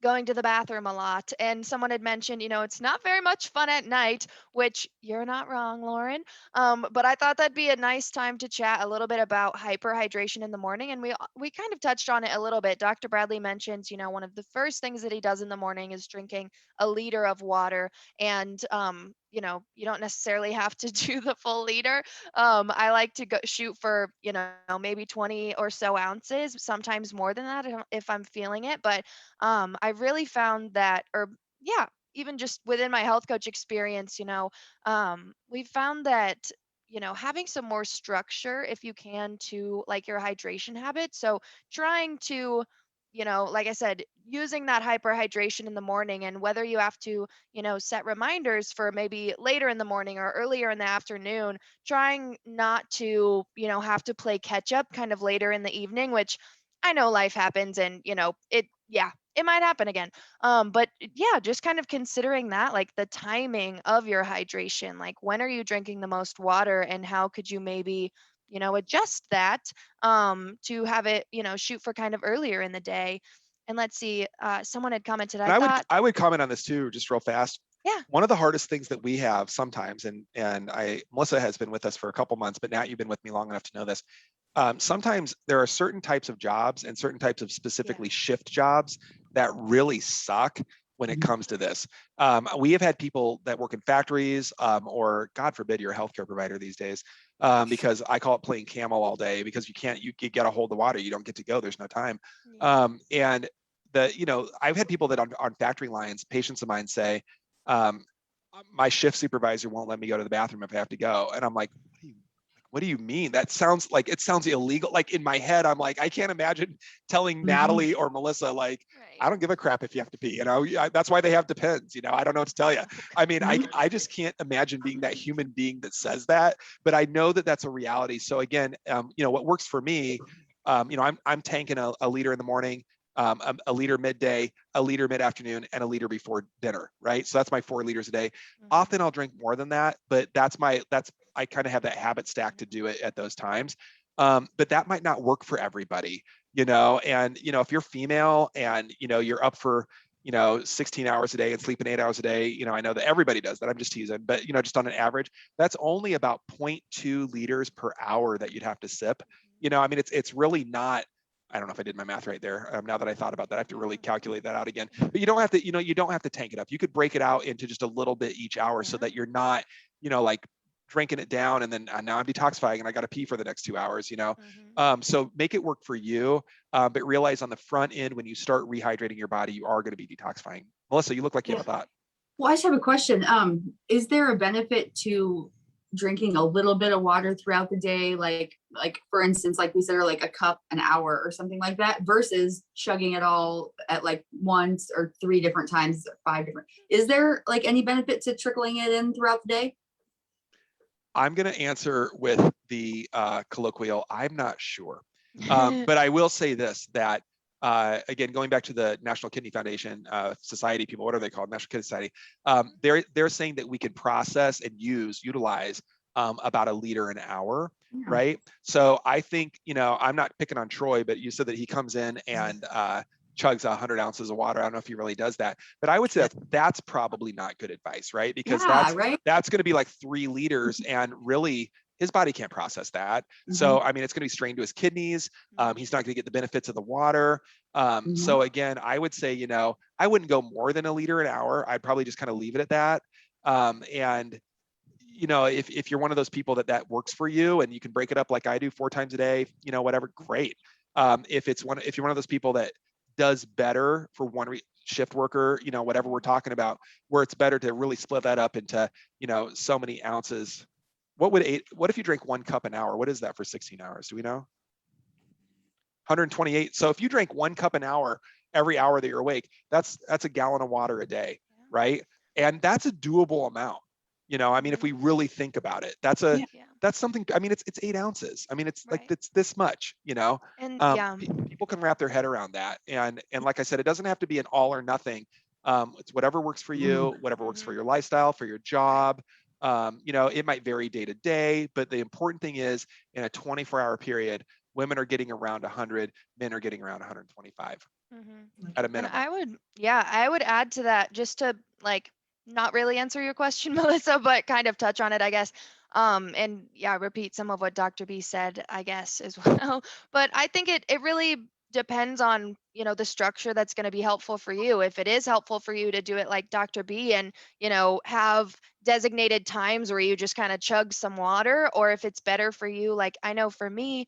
going to the bathroom a lot, and someone had mentioned, it's not very much fun at night, which you're not wrong, Lauren. But I thought that'd be a nice time to chat a little bit about hyperhydration in the morning, and we kind of touched on it a little bit. Dr. Bradley mentions, one of the first things that he does in the morning is drinking a liter of water, and you don't necessarily have to do the full liter. I like to shoot for, maybe 20 or so ounces, sometimes more than that if I'm feeling it. But I really found that, or yeah, even just within my health coach experience, we've found that, having some more structure, if you can, to like your hydration habits. So trying to, like I said, using that hyperhydration in the morning, and whether you have to, set reminders for maybe later in the morning or earlier in the afternoon, trying not to, have to play catch up kind of later in the evening, which I know life happens, and, it might happen again. But yeah, just kind of considering that, like the timing of your hydration, like when are you drinking the most water, and how could you maybe, adjust that to have it, shoot for kind of earlier in the day. And let's see, someone had commented, And I thought, I would comment on this too, just real fast. yeah, One of the hardest things that we have sometimes, and Melissa has been with us for a couple months, but Nat, you've been with me long enough to know this. Sometimes there are certain types of jobs and certain types of specifically shift jobs that really suck when it comes to this. We have had people that work in factories, or God forbid you're a healthcare provider these days, because I call it playing camel all day, because you get a hold of water, you don't get to go, there's no time. And I've had people that on factory lines, patients of mine say, my shift supervisor won't let me go to the bathroom if I have to go. And I'm like, what do you mean? That sounds like, it sounds illegal. Like in my head, I'm like, I can't imagine telling Natalie or Melissa, like, I don't give a crap if you have to pee, that's why they have Depends, I don't know what to tell you. I mean, I just can't imagine being that human being that says that, but I know that that's a reality. So again, what works for me, I'm tanking a liter in the morning, a liter midday, a liter mid-afternoon, and a liter before dinner, right? So that's my 4 liters a day. Often I'll drink more than that, but I kind of have that habit stack to do it at those times. But that might not work for everybody, and, if you're female and, you're up for, 16 hours a day and sleeping 8 hours a day, I know that everybody does that. I'm just teasing, but, just on an average, that's only about 0.2 liters per hour that you'd have to sip. I mean, it's really not, I don't know if I did my math right there. Now that I thought about that, I have to really calculate that out again. But you don't have to, you don't have to tank it up. You could break it out into just a little bit each hour, so that you're not, like drinking it down and then now I'm detoxifying and I got to pee for the next 2 hours. So make it work for you, but realize on the front end, when you start rehydrating your body, you are going to be detoxifying. Melissa, you look like you have a thought. Well, I just have a question. Is there a benefit to drinking a little bit of water throughout the day, like for instance, like we said, or like a cup an hour or something like that, versus chugging it all at like once or 3 different times, 5 different? Is there like any benefit to trickling it in throughout the day? I'm going to answer with the colloquial, I'm not sure. But I will say this, that again, going back to the National Kidney Foundation Society people, what are they called? National Kidney Society. They're saying that we can process and utilize about a liter an hour, right? So I think, I'm not picking on Troy, but you said that he comes in and chugs 100 ounces of water. I don't know if he really does that, but I would say that's probably not good advice, right? Because that's going to be like 3 liters, and really his body can't process that. So, I mean, it's going to be strained to his kidneys. He's not going to get the benefits of the water. So again, I would say, you know, I wouldn't go more than a liter an hour. I'd probably just kind of leave it at that. And you know, if you're one of those people that works for you and you can break it up like I do 4 times a day, you know, whatever, great. If you're one of those people that does better for one shift worker, you know, whatever we're talking about, where it's better to really split that up into, you know, so many ounces. What if you drink 1 cup an hour? What is that for 16 hours? Do we know? 128. So if you drink 1 cup an hour every hour that you're awake, that's a gallon of water a day, right? And that's a doable amount. You know, I mean, if we really think about it, that's something. I mean, it's 8 ounces. I mean, it's like it's this much. You know, And people can wrap their head around that. And like I said, it doesn't have to be an all or nothing. It's whatever works for you, whatever works for your lifestyle, for your job. You know, it might vary day to day, but the important thing is in a 24-hour period, women are getting around 100, men are getting around 125 at a minimum. And I would add to that, just to like not really answer your question, Melissa, but kind of touch on it, I guess. And yeah, repeat some of what Dr. B said, I guess, as well. But I think it really depends on, you know, the structure that's going to be helpful for you. If it is helpful for you to do it like Dr. B and, you know, have designated times where you just kind of chug some water, or if it's better for you, like I know for me,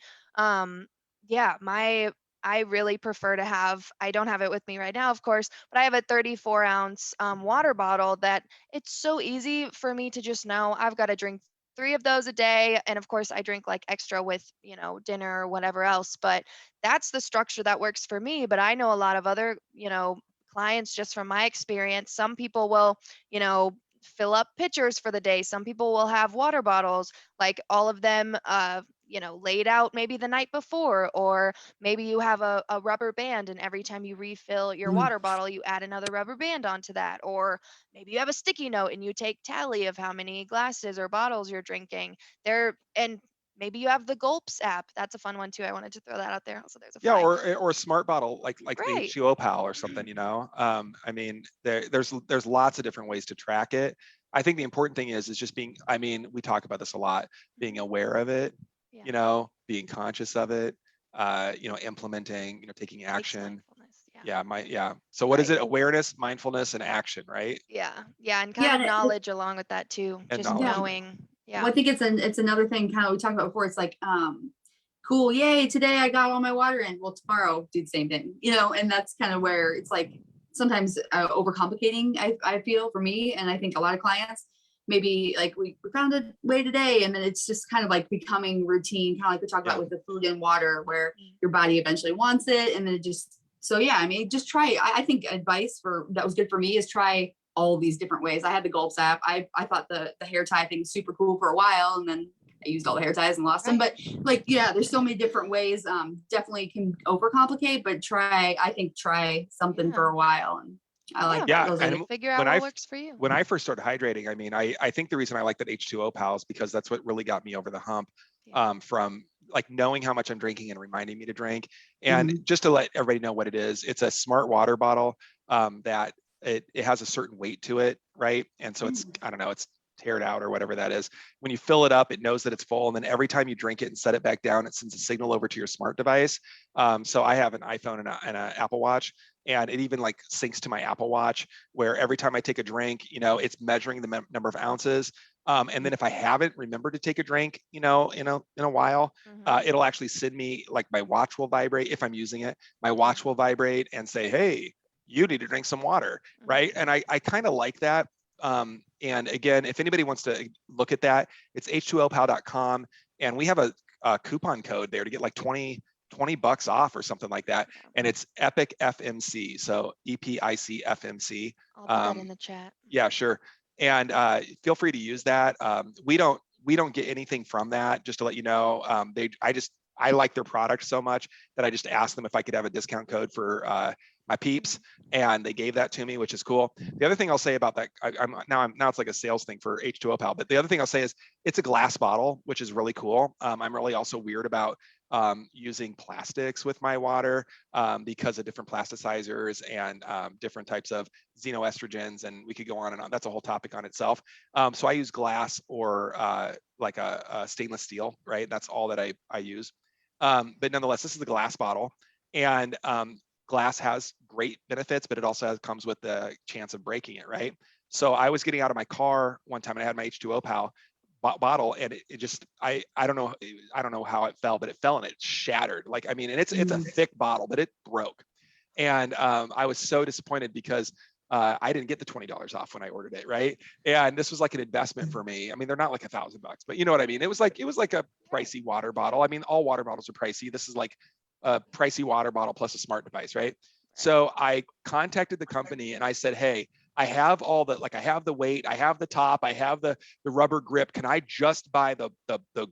I really prefer to have, I don't have it with me right now, of course, but I have a 34-ounce water bottle that it's so easy for me to just know I've got to drink 3 of those a day. And of course, I drink like extra with, you know, dinner or whatever else. But that's the structure that works for me. But I know a lot of other, you know, clients, just from my experience, some people will, you know, fill up pitchers for the day. Some people will have water bottles, like all of them, you know, laid out maybe the night before, or maybe you have a rubber band and every time you refill your water bottle, you add another rubber band onto that. Or maybe you have a sticky note and you take tally of how many glasses or bottles you're drinking there. And maybe you have the Gulps app. That's a fun one too. I wanted to throw that out there. Also, there's a Yeah, fly. or a smart bottle like the Right. H2O Pal or something, you know. I mean, there's lots of different ways to track it. I think the important thing is just being, I mean, we talk about this a lot, being aware of it, you know, being conscious of it, you know, implementing, you know, taking action. So what is it? Awareness, mindfulness, and action, right? Yeah, and kind of knowledge along with that too. And just knowledge. knowing. Yeah. Well, I think it's another thing kind of we talked about before. It's like, cool, yay, today I got all my water in. Well, tomorrow do the same thing, you know, and that's kind of where it's like sometimes overcomplicating, I feel, for me, and I think a lot of clients, maybe like we found a way today and then it's just kind of like becoming routine, kind of like we talked about with the food and water, where your body eventually wants it, and then it just, so yeah, I mean, just try. I think advice that was good for me is try all these different ways. I had the Gulps app. I thought the hair tie thing was super cool for a while, and then I used all the hair ties and lost them. But like, yeah, there's so many different ways. Definitely can overcomplicate, but try something for a while. And I like and figure out what works for you. When I first started hydrating, I mean, I think the reason I like that H2O Pal is because that's what really got me over the hump, from like knowing how much I'm drinking and reminding me to drink. And just to let everybody know what it is, it's a smart water bottle that it has a certain weight to it, right? And so it's, I don't know, it's teared out or whatever that is. When you fill it up, it knows that it's full, and then every time you drink it and set it back down, it sends a signal over to your smart device. So I have an iPhone and an Apple Watch, and it even like syncs to my Apple Watch, where every time I take a drink, you know, it's measuring the number of ounces. And then if I haven't remembered to take a drink, you know, in a while, it'll actually send me, like, my watch will vibrate if I'm using it. My watch will vibrate and say, hey, you need to drink some water, right? And I kind of like that. And again, if anybody wants to look at that, it's h2opal.com, and we have a coupon code there to get like $20 off or something like that. And it's Epic FMC. So EPIC FMC. I'll put that in the chat. Yeah, sure. And feel free to use that. We don't get anything from that, just to let you know. I like their product so much that I just asked them if I could have a discount code for my peeps, and they gave that to me, which is cool. The other thing I'll say about that, now it's like a sales thing for H2O Pal, but the other thing I'll say is it's a glass bottle, which is really cool. I'm really also weird about using plastics with my water because of different plasticizers and different types of xenoestrogens, and we could go on and on. That's a whole topic on itself. So I use glass or like a stainless steel, right? That's all that I use. But nonetheless, this is a glass bottle, and glass has great benefits, but it also comes with the chance of breaking it, right? So I was getting out of my car one time and I had my H2O Pal bottle, and it just I don't know how it fell, but it fell and it shattered. Like, I mean, and it's a thick bottle, but it broke. And I was so disappointed because I didn't get the $20 off when I ordered it, right? And this was like an investment for me. I mean, they're not like $1,000, but you know what I mean? It was like a pricey water bottle. I mean, all water bottles are pricey. This is like a pricey water bottle plus a smart device, right? So I contacted the company and I said, hey, I have all the, like, I have the weight, I have the top, I have the rubber grip. Can I just buy the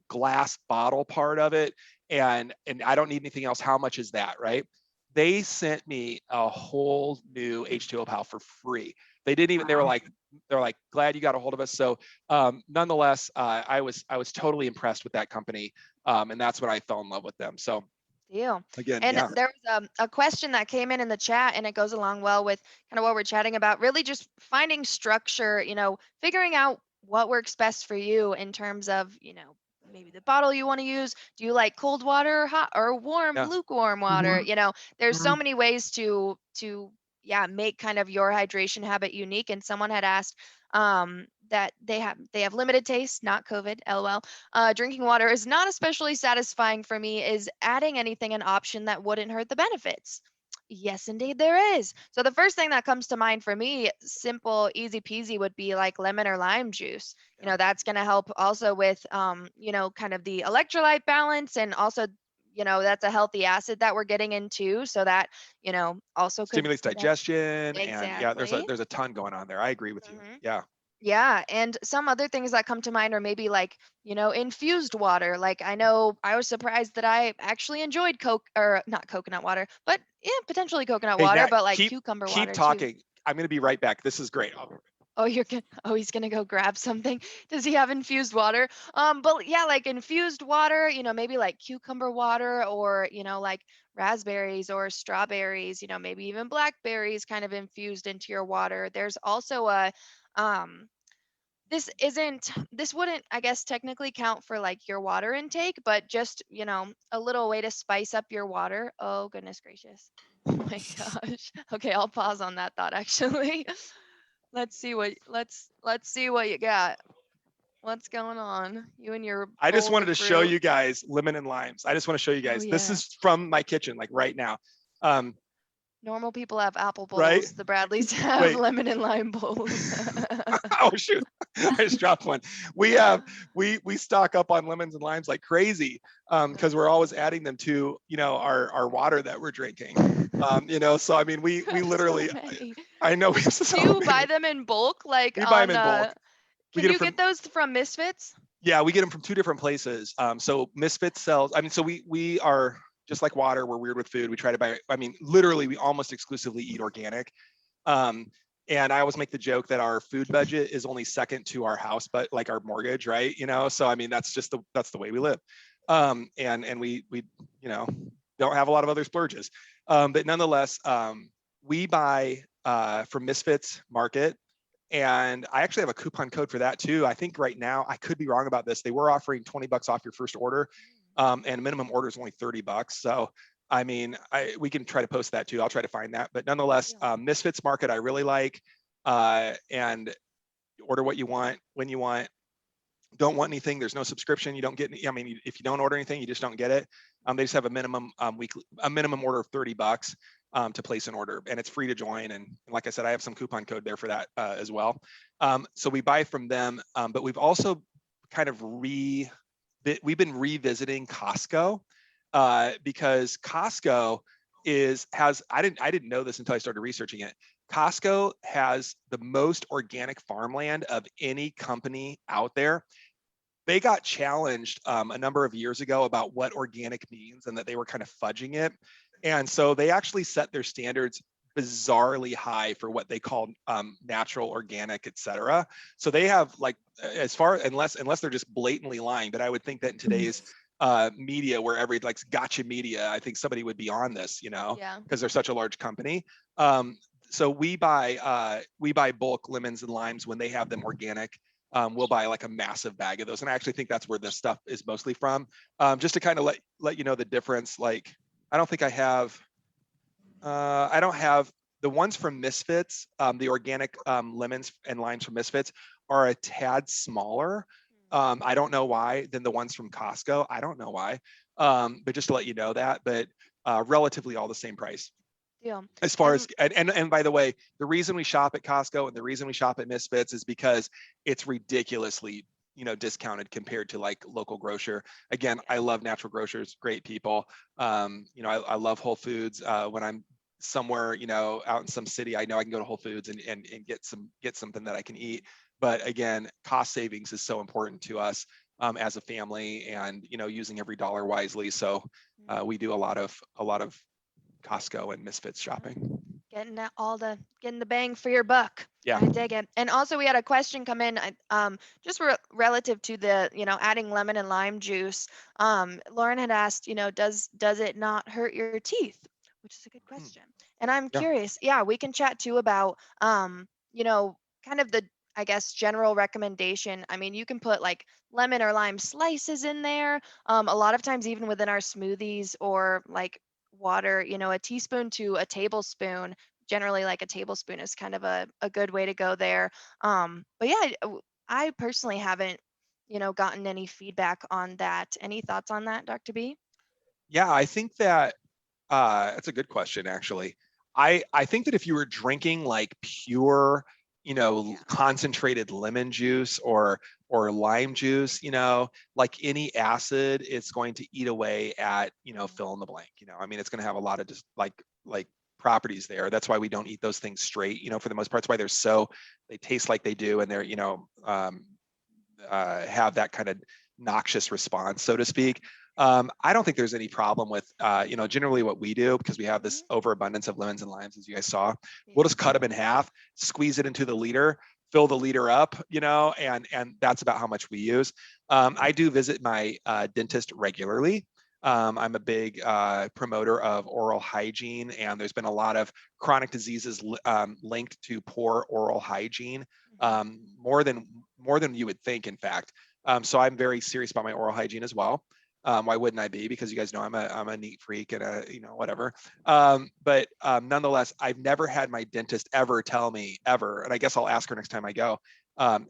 glass bottle part of it? And I don't need anything else. How much is that, right? They sent me a whole new H2O Pal for free. They didn't even, they're like, glad you got a hold of us. So nonetheless, I was totally impressed with that company. And that's when I fell in love with them. So Deal. again, And yeah. there was a question that came in the chat, and it goes along well with kind of what we're chatting about. Really, just finding structure. Figuring out what works best for you in terms of maybe the bottle you want to use. Do you like cold water, or hot, or warm, Yeah. lukewarm water? There's so Yeah. many ways to make kind of your hydration habit unique. And someone had asked that they have limited taste, not COVID, lol. Drinking water is not especially satisfying for me. Is adding anything an option that wouldn't hurt the benefits? Yes, indeed, there is. So the first thing that comes to mind for me, simple, easy peasy, would be like lemon or lime juice. That's going to help also with, kind of the electrolyte balance, and also, that's a healthy acid that we're getting into, so that, also Stimulates could help. digestion, and yeah, there's Exactly. a ton going on there. I agree with you. Mhm. Yeah. Yeah, and some other things that come to mind are maybe like, infused water. Like, I know I was surprised that I actually enjoyed Coke, or not coconut water, but yeah, potentially coconut Hey, water, Nat, but like keep cucumber keep water too. talking. I'm gonna be right back. This is great. Oh, he's gonna go grab something. Does he have infused water? But yeah, like infused water, maybe like cucumber water, or like raspberries or strawberries, maybe even blackberries kind of infused into your water. There's also a um this wouldn't, I guess, technically count for like your water intake, but just, a little way to spice up your water. Oh, goodness gracious. Oh my gosh. Okay, I'll pause on that thought actually. Let's see what you got. What's going on? You and your I just bowls wanted of to show fruit. you guys lemon and limes. I just want to show you Oh guys. This yeah. is from my kitchen, like right now. Um, Normal people have apple right? bowls. The Bradleys have Wait. lemon and lime bowls. Oh shoot! I just dropped one. We have we stock up on lemons and limes like crazy because we're always adding them to our water that we're drinking. So I mean we So literally, many. I know we have so Do you buy many. them in bulk? Like We buy them on in bulk. We can get them you from get those from Misfits? Yeah, we get them from two different places. So Misfits sells. I mean, so we are just like water. We're weird with food. We try to buy. I mean, literally, we almost exclusively eat organic. Um, and I always make the joke that our food budget is only second to our house, but like our mortgage, right? So I mean, that's the way we live. And we don't have a lot of other splurges. But nonetheless, we buy from Misfits Market. And I actually have a coupon code for that too. I think right now, I could be wrong about this. They were offering $20 off your first order, and minimum order is only $30. So, I mean, we can try to post that too. I'll try to find that. But nonetheless, Misfits Market, I really like, and order what you want when you want. Don't want anything. There's no subscription. You don't get any. I mean, if you don't order anything, you just don't get it. They just have a minimum minimum order of $30 to place an order, and it's free to join. And like I said, I have some coupon code there for that as well. So we buy from them, but we've also kind of we've been revisiting Costco because Costco I didn't know this until I started researching it. Costco has the most organic farmland of any company out there. They got challenged a number of years ago about what organic means and that they were kind of fudging it. And so they actually set their standards bizarrely high for what they call natural, organic, etc. So they have like, as far, unless they're just blatantly lying, but I would think that in today's media, where every like gotcha media, I think somebody would be on this, you know, Yeah. because they're such a large company. So we buy bulk lemons and limes when they have them organic. We'll buy like a massive bag of those, and I actually think that's where this stuff is mostly from. Just to kind of let you know the difference. Like, I don't think I don't have the ones from Misfits. The organic lemons and limes from Misfits are a tad smaller. I don't know why, than the ones from Costco. I don't know why, but just to let you know that. But relatively all the same price. Deal. As far as, and by the way, the reason we shop at Costco and the reason we shop at Misfits is because it's ridiculously, you know, discounted compared to like local grocer. Again, I love natural grocers, great people. You know, I love Whole Foods. When I'm somewhere, you know, out in some city, I know I can go to Whole Foods and get something that I can eat. But again, cost savings is so important to us as a family, and you know, using every dollar wisely. So we do a lot of Costco and Misfits shopping. Getting getting the bang for your buck. Yeah. I dig it. And also we had a question come in, just relative to the, you know, adding lemon and lime juice. Lauren had asked, you know, does it not hurt your teeth? Which is a good question. And I'm Yeah. curious. Yeah, we can chat too about, you know, kind of the, I guess, general recommendation. I mean, you can put like lemon or lime slices in there. A lot of times, even within our smoothies or like water, you know, a teaspoon to a tablespoon, generally like a tablespoon is kind of a good way to go there. But yeah, I personally haven't, you know, gotten any feedback on that. Any thoughts on that, Dr. B? Yeah, I think that that's a good question, actually. I think that if you were drinking like pure, you know, Yeah. concentrated lemon juice or lime juice, you know, like any acid, it's going to eat away at, you know, fill in the blank. You know, I mean, it's going to have a lot of just like properties there. That's why we don't eat those things straight. You know, for the most part, that's why they taste like they do, and they're, you know, have that kind of noxious response, so to speak. I don't think there's any problem with, you know, generally what we do, because we have this overabundance of lemons and limes, as you guys saw, we'll just cut them in half, squeeze it into the liter, fill the liter up, you know, and that's about how much we use. I do visit my dentist regularly. I'm a big promoter of oral hygiene, and there's been a lot of chronic diseases linked to poor oral hygiene, more than you would think, in fact. So I'm very serious about my oral hygiene as well. Why wouldn't I be? Because you guys know I'm a neat freak and a, you know, whatever. But nonetheless, I've never had my dentist ever tell me ever, and I guess I'll ask her next time I go,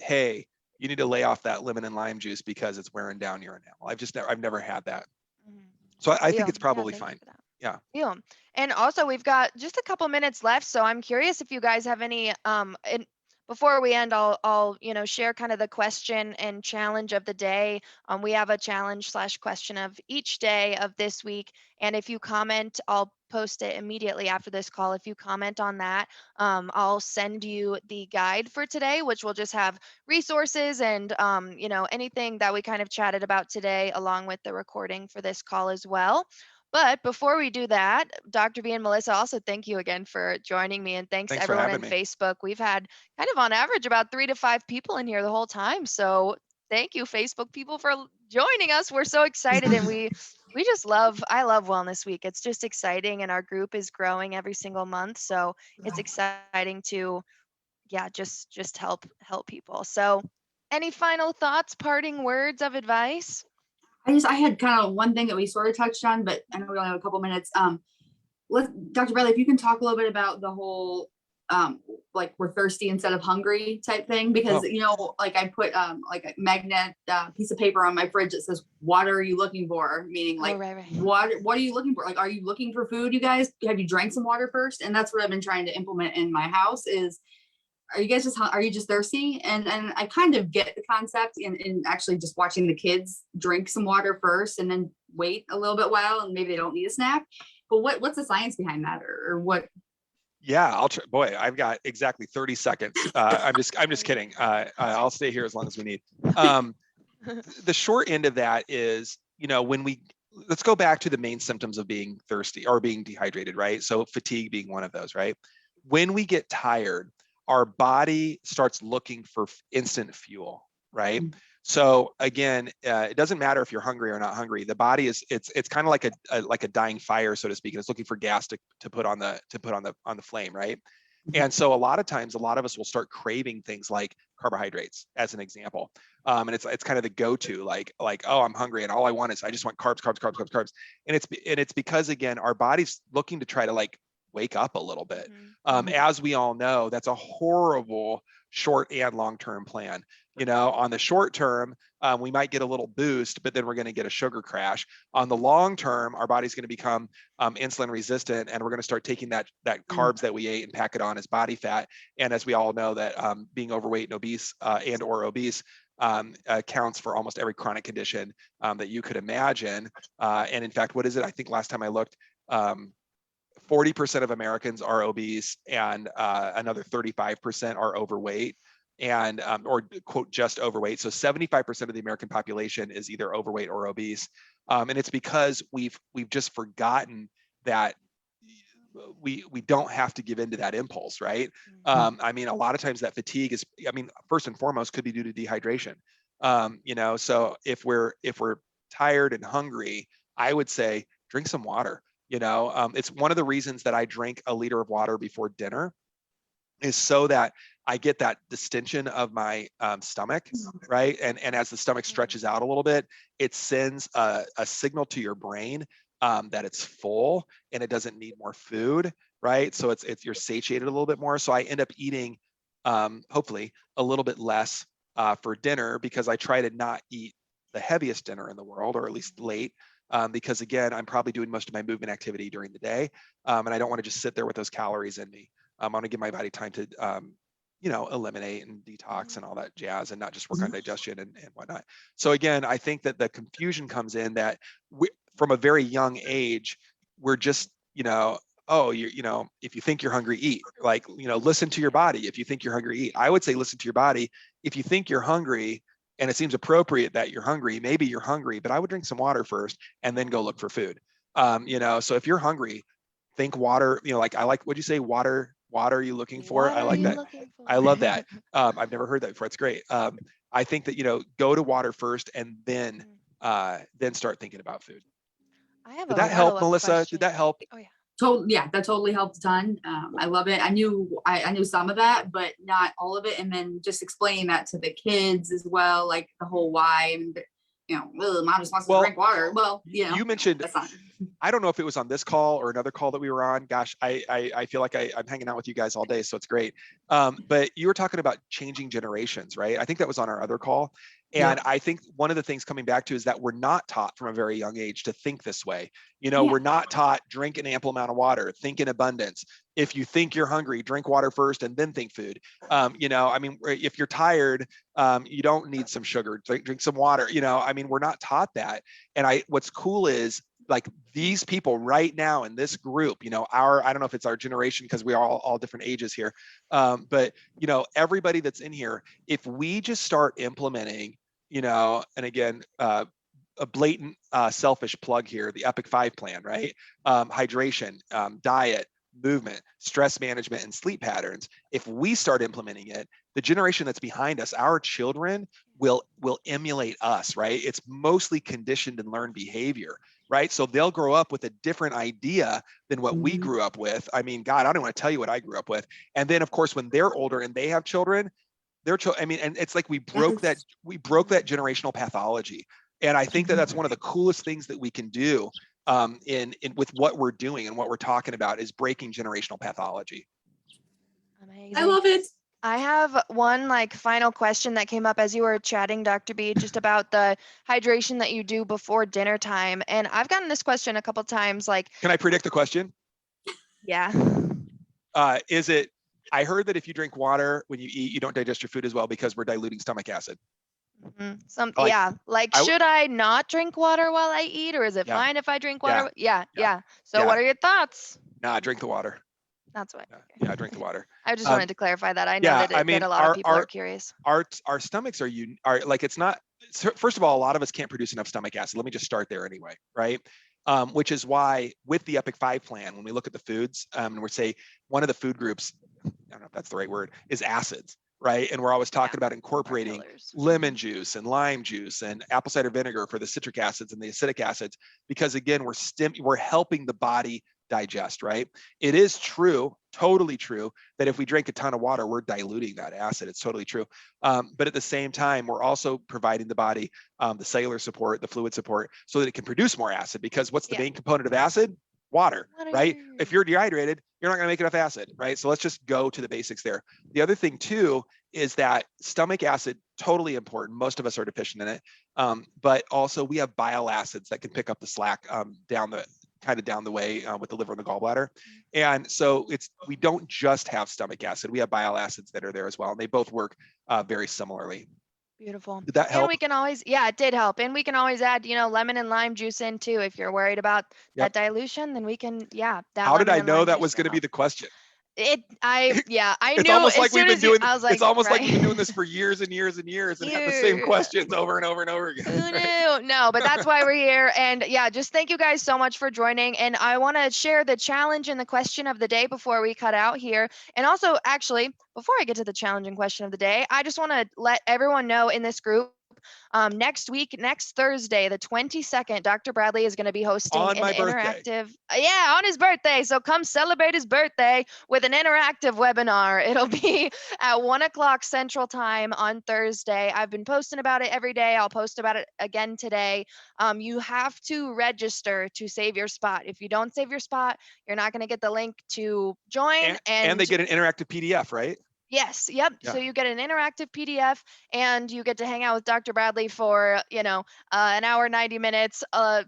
hey, you need to lay off that lemon and lime juice because it's wearing down your enamel. I've never had that. So I think Deal. it's probably Thank you fine. for that. Yeah. Deal. And also we've got just a couple minutes left, so I'm curious if you guys have any and before we end, I'll you know, share kind of the question and challenge of the day. We have a challenge slash question of each day of this week, and if you comment, I'll post it immediately after this call. If you comment on that, I'll send you the guide for today, which will just have resources and you know, anything that we kind of chatted about today, along with the recording for this call as well. But before we do that, Dr. B and Melissa, also thank you again for joining me, and thanks to Thanks for everyone having in me. Facebook. We've had kind of on average about 3 to 5 people in here the whole time. So thank you, Facebook people, for joining us. We're so excited, and we just I love Wellness Week. It's just exciting, and our group is growing every single month. So it's exciting to, yeah, just help people. So any final thoughts, parting words of advice? I had kind of one thing that we sort of touched on, but I know we only have a couple minutes. Dr. Bradley, if you can talk a little bit about the whole like we're thirsty instead of hungry type thing, because you know, like I put like a magnet piece of paper on my fridge that says, "What are you looking for?" Meaning like, right. what are you looking for? Like, are you looking for food? You guys, have you drank some water first? And that's what I've been trying to implement in my house is, are you just thirsty? And I kind of get the concept in actually just watching the kids drink some water first and then wait a little bit while, and maybe they don't need a snack. But what's the science behind that, or what? Yeah, I'll try. Boy, I've got exactly 30 seconds. I'm just kidding. I'll stay here as long as we need. The short end of that is, you know, when we let's go back to the main symptoms of being thirsty or being dehydrated, right? So fatigue being one of those, right? When we get tired, our body starts looking for instant fuel, right? So again, it doesn't matter if you're hungry or not hungry. The body is it's kind of like a dying fire, so to speak, and it's looking for gas to put on the flame, right? And so a lot of times, a lot of us will start craving things like carbohydrates, as an example. And it's kind of the go-to, like oh, I'm hungry and all I want is I just want carbs, carbs, carbs, carbs, carbs. And it's because again, our body's looking to try to like wake up a little bit. As we all know, that's a horrible short and long-term plan. On the short term, we might get a little boost, but then we're going to get a sugar crash. On the long term, our body's going to become insulin resistant, and we're going to start taking that carbs that we ate and pack it on as body fat. And as we all know, that being overweight and obese and/or obese accounts for almost every chronic condition that you could imagine. And in fact, what is it? I think last time I looked, 40% of Americans are obese, and another 35% are overweight, and or quote just overweight. So 75% of the American population is either overweight or obese, and it's because we've just forgotten that we don't have to give in to that impulse, right? I mean, a lot of times that fatigue is, I mean, first and foremost, could be due to dehydration. So if we're tired and hungry, I would say drink some water. It's one of the reasons that I drink a liter of water before dinner, is so that I get that distension of my stomach, right? And as the stomach stretches out a little bit, it sends a signal to your brain that it's full and it doesn't need more food, right? So it's you're satiated a little bit more. So I end up eating, hopefully, a little bit less for dinner, because I try to not eat the heaviest dinner in the world, or at least late. Because again, I'm probably doing most of my movement activity during the day, and I don't want to just sit there with those calories in me. I want to give my body time to, eliminate and detox and all that jazz, and not just work on digestion and whatnot. So again, I think that the confusion comes in that from a very young age, we're just, oh, if you think you're hungry, eat. Like, listen to your body. If you think you're hungry, eat. I would say listen to your body. If you think you're hungry, and it seems appropriate that you're hungry, maybe you're hungry, but I would drink some water first and then go look for food. So if you're hungry, think water, like what'd you say? Water are you looking for? What I are like you that. looking for? I love that. I've never heard that before. It's great. I think that, go to water first and then start thinking about food. I have Did a that help, follow-up Melissa? question. Did that help? Oh yeah. Yeah, that totally helped a ton. I love it. I knew some of that, but not all of it. And then just explaining that to the kids as well, like the whole why, and mom just wants to drink water. Well, you mentioned, that's not. I don't know if it was on this call or another call that we were on. Gosh, I feel like I'm hanging out with you guys all day, so it's great. But you were talking about changing generations, right? I think that was on our other call. And I think one of the things coming back to is that we're not taught from a very young age to think this way. We're not taught drink an ample amount of water, think in abundance. If you think you're hungry, drink water first and then think food. I mean, if you're tired, you don't need some sugar, drink some water. I mean, we're not taught that. And what's cool is, like, these people right now in this group, I don't know if it's our generation, because we are all different ages here. But everybody that's in here, if we just start implementing, and again, a blatant selfish plug here, the Epic 5 plan, right? Hydration, diet, movement, stress management, and sleep patterns. If we start implementing it, the generation that's behind us, our children, will emulate us, right? It's mostly conditioned and learned behavior, right? So they'll grow up with a different idea than what we grew up with. I mean, God, I don't want to tell you what I grew up with. And then of course, when they're older and they have children, and it's like we broke that generational pathology. And I think that that's one of the coolest things that we can do in with what we're doing and what we're talking about, is breaking generational pathology. Amazing. I love it. I have one final question that came up as you were chatting, Dr. B, just about the hydration that you do before dinner time. And I've gotten this question a couple times, Can I predict the question? Yeah. Is it, I heard that if you drink water when you eat, you don't digest your food as well because we're diluting stomach acid. Should I not drink water while I eat, or is it fine if I drink water? Yeah. So what are your thoughts? Nah, drink the water. That's what. Yeah, I drink the water. I just Um, wanted to clarify that. I know yeah, I that mean, a lot of people are curious. our stomachs are like, it's not, first of all, a lot of us can't produce enough stomach acid. Let me just start there anyway, right? Which is why with the Epic 5 plan, when we look at the foods, and we're say one of the food groups, I don't know if that's the right word, is acids, right? And we're always talking about incorporating lemon juice and lime juice and apple cider vinegar for the citric acids and the acidic acids, because again, we're helping the body digest, right? It is true, totally true, that if we drink a ton of water, we're diluting that acid. It's totally true. But at the same time, we're also providing the body the cellular support, the fluid support, so that it can produce more acid. Because what's the main component of acid? Water, right? If you're dehydrated, you're not going to make enough acid, right? So let's just go to the basics there. The other thing too is that stomach acid, totally important. Most of us are deficient in it, but also we have bile acids that can pick up the slack down the way with the liver and the gallbladder. And so we don't just have stomach acid, we have bile acids that are there as well, and they both work very similarly. Beautiful. Did that help? And we can always, yeah, it did help. And we can always add, lemon and lime juice in too. If you're worried about that dilution, then we can, that. How did I lemon and know lime that juice was going to will be the question? I It's knew almost as like we've soon been as you, doing. I was like, It's almost like right. we've been doing this for years and years and years, and had the same questions over and over and over again. Who knew? No, but that's why we're here. And yeah, just thank you guys so much for joining. And I want to share the challenge and the question of the day before we cut out here. And also, actually, before I get to the challenge and question of the day, I just want to let everyone know in this group. Next week, next Thursday, the 22nd, Dr. Bradley is going to be hosting On my birthday. interactive, on his birthday. So come celebrate his birthday with an interactive webinar. It'll be at 1:00 Central Time on Thursday. I've been posting about it every day. I'll post about it again today. You have to register to save your spot. If you don't save your spot, you're not going to get the link to join. And they get an interactive PDF, right? Yes. Yep. Yeah. So you get an interactive PDF and you get to hang out with Dr. Bradley for, an hour, 90 minutes,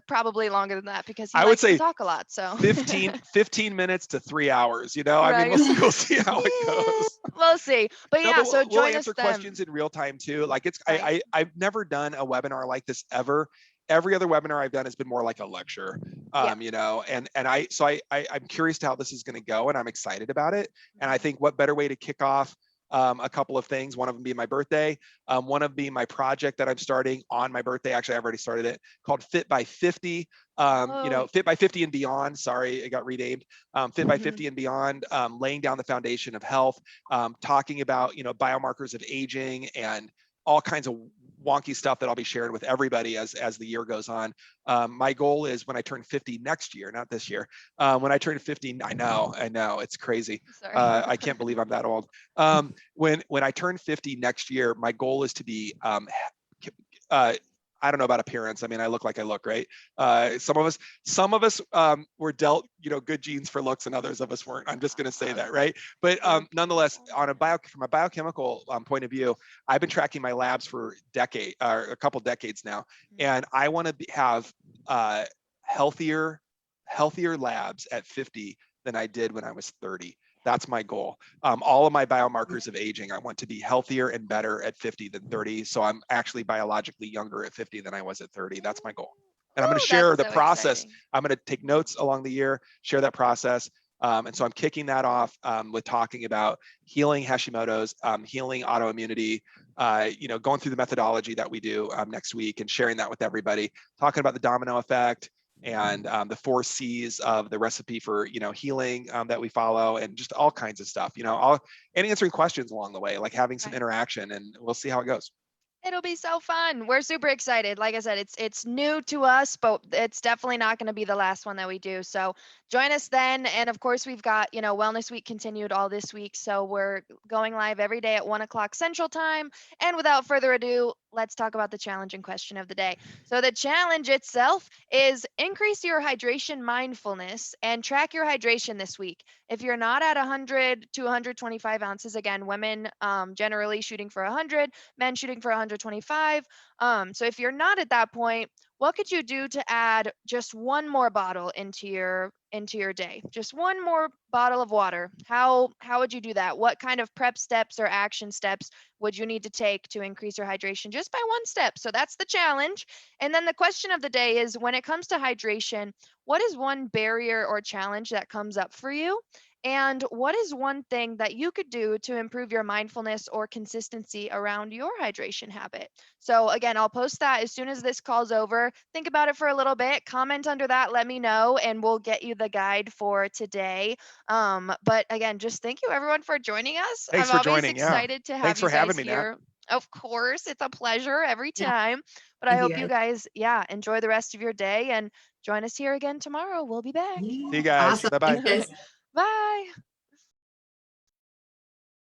probably longer than that because he likes to talk a lot. So 15 minutes to 3 hours, I Right. mean, we'll see how it goes. We'll see. But No, yeah, but so we'll join answer us then. questions in real time too. Like Right. I've never done a webinar like this ever. Every other webinar I've done has been more like a lecture, and I'm curious to how this is going to go, and I'm excited about it. And I think what better way to kick off a couple of things, one of them being my birthday, one of them being my project that I'm starting on my birthday. Actually, I've already started it, called Fit by 50. Fit by 50 and Beyond. Sorry, it got renamed. Fit by 50 and Beyond, laying down the foundation of health, talking about, biomarkers of aging and all kinds of wonky stuff that I'll be sharing with everybody as the year goes on. My goal is when I turn 50 next year, not this year, when I turn 50, I know, it's crazy. Sorry. I can't believe I'm that old. When I turn 50 next year, my goal is to be, I don't know about appearance. I mean, I look like I look, right? Some of us were dealt, good genes for looks, and others of us weren't. I'm just going to say that, right? But nonetheless, from a biochemical point of view, I've been tracking my labs for a couple decades now, and I want to have healthier labs at 50 than I did when I was 30. That's my goal. All of my biomarkers of aging, I want to be healthier and better at 50 than 30. So I'm actually biologically younger at 50 than I was at 30. That's my goal. And I'm going to share the process. Exciting. I'm going to take notes along the year, share that process. And so I'm kicking that off with talking about healing Hashimoto's, healing autoimmunity, going through the methodology that we do next week and sharing that with everybody, talking about the domino effect, and the 4 C's of the recipe for healing that we follow, and just all kinds of stuff, and answering questions along the way, like having some interaction, and we'll see how it goes. It'll be so fun. We're super excited. Like I said, it's new to us, but it's definitely not going to be the last one that we do. So join us then. And of course, we've got, Wellness Week continued all this week. So we're going live every day at 1:00 Central Time. And without further ado, let's talk about the challenge and question of the day. So the challenge itself is increase your hydration mindfulness and track your hydration this week. If you're not at 100 to 125 ounces, again, women generally shooting for 100, men shooting for 125. So if you're not at that point, what could you do to add just one more bottle into your day? Just one more bottle of water. How would you do that? What kind of prep steps or action steps would you need to take to increase your hydration just by one step? So that's the challenge. And then the question of the day is, when it comes to hydration, what is one barrier or challenge that comes up for you? And what is one thing that you could do to improve your mindfulness or consistency around your hydration habit? So, again, I'll post that as soon as this call's over. Think about it for a little bit, comment under that, let me know, and we'll get you the guide for today. But again, just thank you everyone for joining us. Thanks I'm for always joining. Yeah. excited to have Thanks you for having guys me, Nat. here. Of course, it's a pleasure every Yeah. time. But I Thank you, hope you guys. guys, yeah, enjoy the rest of your day and join us here again tomorrow. We'll be back. See you guys. Awesome. Bye-bye. Thanks, guys. Bye.